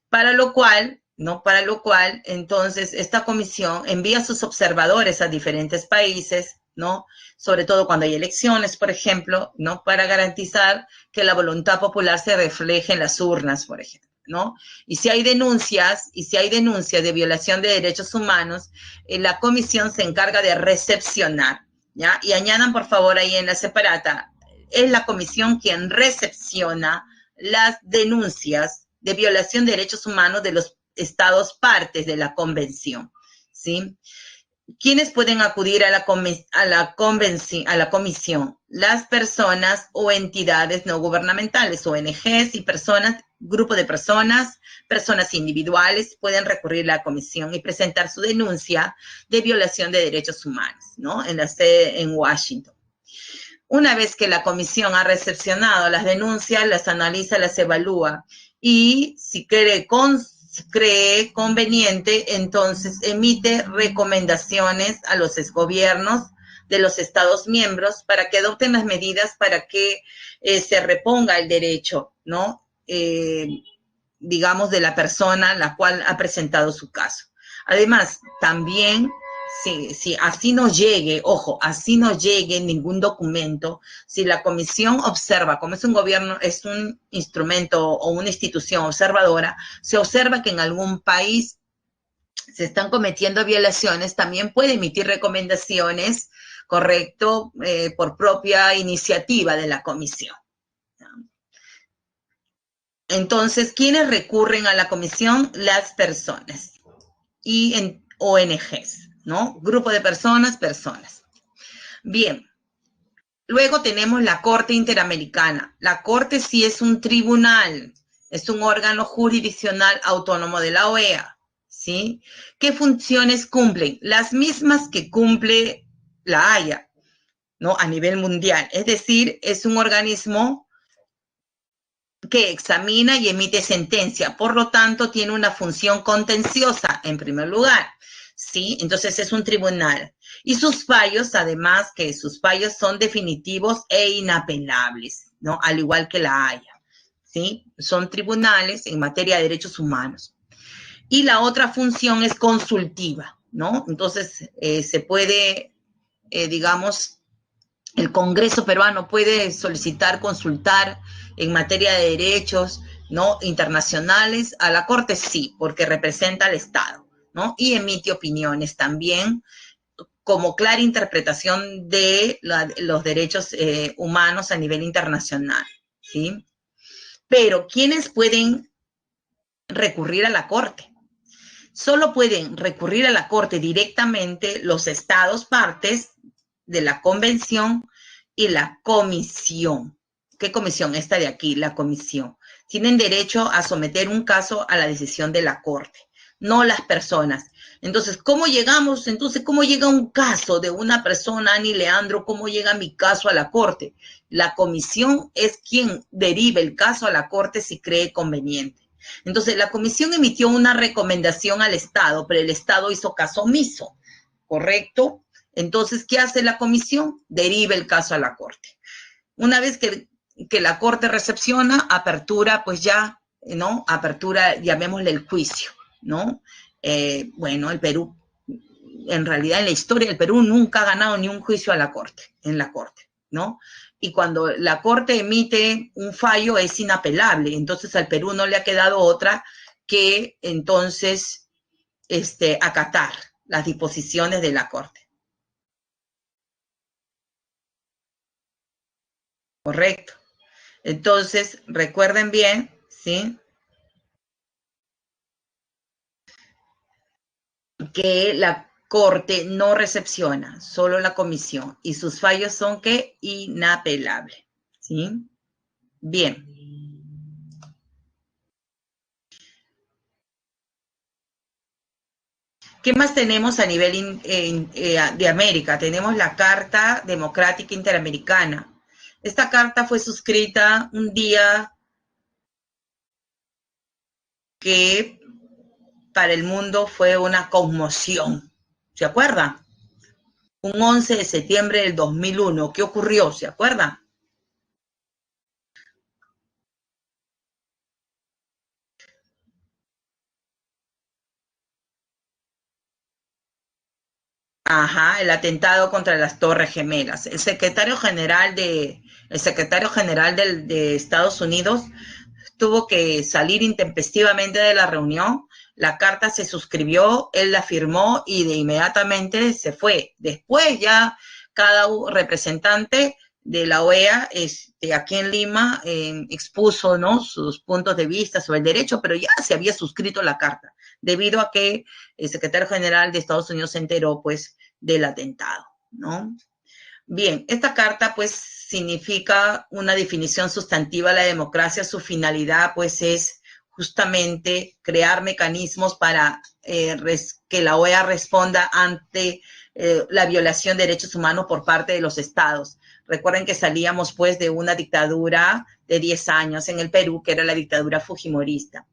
Para lo cual, entonces, esta comisión envía a sus observadores a diferentes países, ¿no? Sobre todo cuando hay elecciones, por ejemplo, ¿no? Para garantizar que la voluntad popular se refleje en las urnas, por ejemplo, ¿no? Y si hay denuncias de violación de derechos humanos, la comisión se encarga de recepcionar, ¿ya? Y añadan, por favor, ahí en la separata, es la comisión quien recepciona las denuncias de violación de derechos humanos de los estados partes de la convención, ¿sí? ¿Quiénes pueden acudir a la comisión? Las personas o entidades no gubernamentales, ONGs y personas, grupo de personas individuales pueden recurrir a la comisión y presentar su denuncia de violación de derechos humanos, ¿no? En la sede en Washington. Una vez que la comisión ha recepcionado las denuncias, las analiza, las evalúa y si cree conveniente, entonces emite recomendaciones a los gobiernos de los Estados miembros para que adopten las medidas para que se reponga el derecho, ¿no? Digamos, de la persona la cual ha presentado su caso. Además, también, si así no llegue, ojo, así no llegue ningún documento, si la comisión observa, como es un gobierno, es un instrumento o una institución observadora, se observa que en algún país se están cometiendo violaciones, también puede emitir recomendaciones, correcto, por propia iniciativa de la comisión. Entonces, ¿quiénes recurren a la comisión? Las personas y en ONGs, ¿no? Grupo de personas. Bien, luego tenemos la Corte Interamericana. La Corte sí es un tribunal, es un órgano jurisdiccional autónomo de la OEA, ¿sí? ¿Qué funciones cumplen? Las mismas que cumple la Haya, ¿no? A nivel mundial. Es decir, es un organismo que examina y emite sentencia, por lo tanto tiene una función contenciosa en primer lugar, ¿sí? Entonces es un tribunal. Y sus fallos, además que sus fallos son definitivos e inapelables, ¿no? Al igual que la Haya, ¿sí? Son tribunales en materia de derechos humanos. Y la otra función es consultiva, ¿no? Entonces se puede, digamos, el Congreso peruano puede solicitar, consultar en materia de derechos, ¿no? Internacionales. A la Corte sí, porque representa al Estado, ¿no? Y emite opiniones también como clara interpretación de los derechos humanos a nivel internacional, ¿sí? Pero, ¿quiénes pueden recurrir a la Corte? Solo pueden recurrir a la Corte directamente los estados partes de la convención y la comisión. ¿Qué comisión? Esta de aquí, la comisión. Tienen derecho a someter un caso a la decisión de la Corte, no las personas. Entonces, ¿cómo llegamos? Entonces, ¿cómo llega un caso de una persona, Ani Leandro? ¿Cómo llega mi caso a la Corte? La comisión es quien deriva el caso a la Corte si cree conveniente. Entonces, la comisión emitió una recomendación al Estado, pero el Estado hizo caso omiso, ¿correcto? Entonces, ¿qué hace la comisión? Deriva el caso a la Corte. Una vez que la Corte recepciona, apertura, pues ya, ¿no? Apertura, llamémosle el juicio, ¿no? Bueno, el Perú, en realidad en la historia, el Perú nunca ha ganado ni un juicio a la Corte, en la Corte, ¿no? Y cuando la Corte emite un fallo es inapelable, entonces al Perú no le ha quedado otra que entonces acatar las disposiciones de la Corte. Correcto. Entonces, recuerden bien, ¿sí? Que la Corte no recepciona, solo la comisión, y sus fallos son que inapelables, ¿sí? Bien. ¿Qué más tenemos a nivel de América? Tenemos la Carta Democrática Interamericana. Esta carta fue suscrita un día que para el mundo fue una conmoción. ¿Se acuerdan? Un 11 de septiembre del 2001. ¿Qué ocurrió? ¿Se acuerdan? Ajá, el atentado contra las Torres Gemelas. El secretario general de Estados Unidos tuvo que salir intempestivamente de la reunión. La carta se suscribió, él la firmó y de inmediatamente se fue. Después ya cada representante de la OEA aquí en Lima expuso, ¿no?, sus puntos de vista sobre el derecho, pero ya se había suscrito la carta, debido a que el secretario general de Estados Unidos se enteró, pues, del atentado, ¿no? Bien, esta carta pues significa una definición sustantiva de la democracia. Su finalidad pues es justamente crear mecanismos para que la OEA responda ante la violación de derechos humanos por parte de los estados. Recuerden que salíamos pues de una dictadura de 10 años en el Perú, que era la dictadura fujimorista.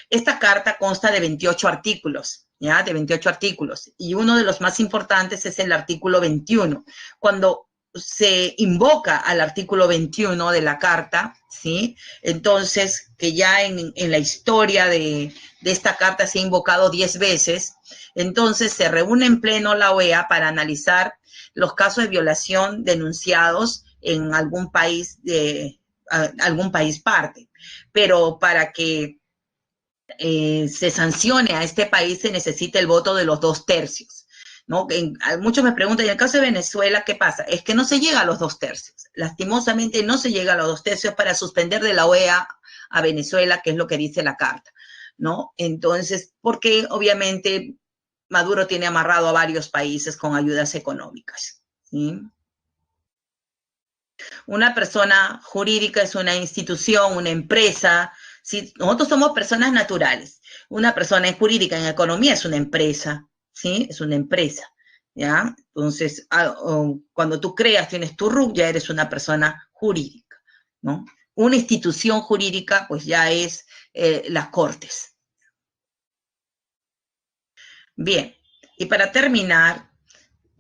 Esta carta consta de 28 artículos, ¿ya? De 28 artículos. Y uno de los más importantes es el artículo 21. Cuando se invoca al artículo 21 de la carta, ¿sí? Entonces, que ya en la historia de esta carta se ha invocado 10 veces, entonces se reúne en pleno la OEA para analizar los casos de violación denunciados en algún país parte. Pero para que se sancione a este país se necesita el voto de los 2/3, ¿no? Muchos me preguntan, en el caso de Venezuela, ¿qué pasa? Es que no se llega a los 2/3. Lastimosamente no se llega a los 2/3 para suspender de la OEA a Venezuela, que es lo que dice la carta, ¿no? Entonces, porque obviamente Maduro tiene amarrado a varios países con ayudas económicas, ¿sí? Una persona jurídica es una institución, una empresa. Si nosotros somos personas naturales, una persona jurídica en economía es una empresa, ¿sí? Es una empresa, ¿ya? Entonces, cuando tú creas, tienes tu RUC, ya eres una persona jurídica, ¿no? Una institución jurídica, pues ya es las Cortes. Bien, y para terminar,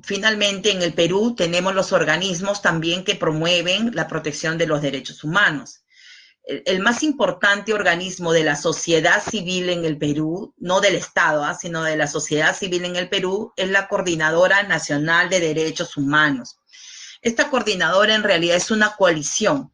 finalmente, en el Perú tenemos los organismos también que promueven la protección de los derechos humanos. El más importante organismo de la sociedad civil en el Perú, no del Estado, sino de la sociedad civil en el Perú, es la Coordinadora Nacional de Derechos Humanos. Esta coordinadora en realidad es una coalición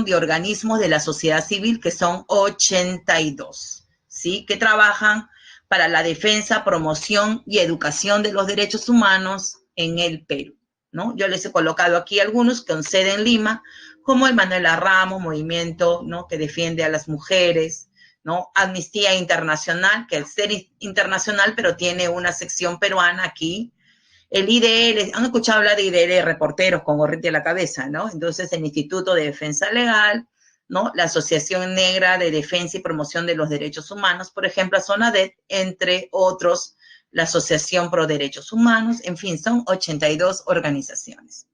de organismos de la sociedad civil, que son 82, ¿sí? Que trabajan para la defensa, promoción y educación de los derechos humanos en el Perú, ¿no? Yo les he colocado aquí algunos con sede en Lima, como el Manuela Ramos, movimiento, ¿no?, que defiende a las mujeres, ¿no? Amnistía Internacional, que es internacional, pero tiene una sección peruana aquí. El IDL, han escuchado hablar de IDL, reporteros con gorrita en la cabeza, ¿no? Entonces, el Instituto de Defensa Legal, ¿no? La Asociación Negra de Defensa y Promoción de los Derechos Humanos, por ejemplo, SONADET, entre otros, la Asociación Pro Derechos Humanos, en fin, son 82 organizaciones.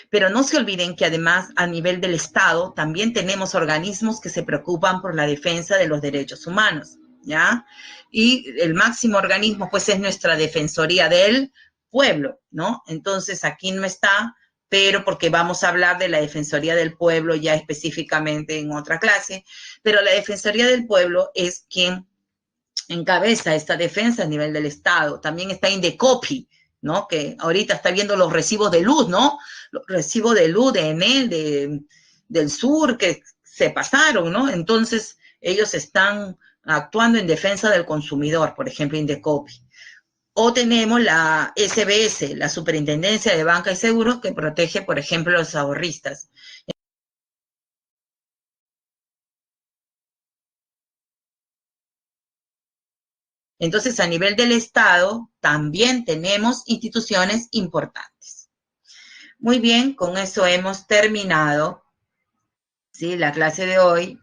Pero no se olviden que además a nivel del Estado también tenemos organismos que se preocupan por la defensa de los derechos humanos, ¿ya? Y el máximo organismo pues es nuestra Defensoría del Pueblo, ¿no? Entonces aquí no está, pero porque vamos a hablar de la Defensoría del Pueblo ya específicamente en otra clase, pero la Defensoría del Pueblo es quien encabeza esta defensa a nivel del Estado. También está Indecopi, ¿no? Que ahorita está viendo los recibos de luz, ¿no? Los recibos de luz de Enel, del sur, que se pasaron, ¿no? Entonces, ellos están actuando en defensa del consumidor, por ejemplo, Indecopi. O tenemos la SBS, la Superintendencia de Banca y Seguros, que protege, por ejemplo, a los ahorristas. Entonces, a nivel del Estado, también tenemos instituciones importantes. Muy bien, con eso hemos terminado, ¿sí?, la clase de hoy.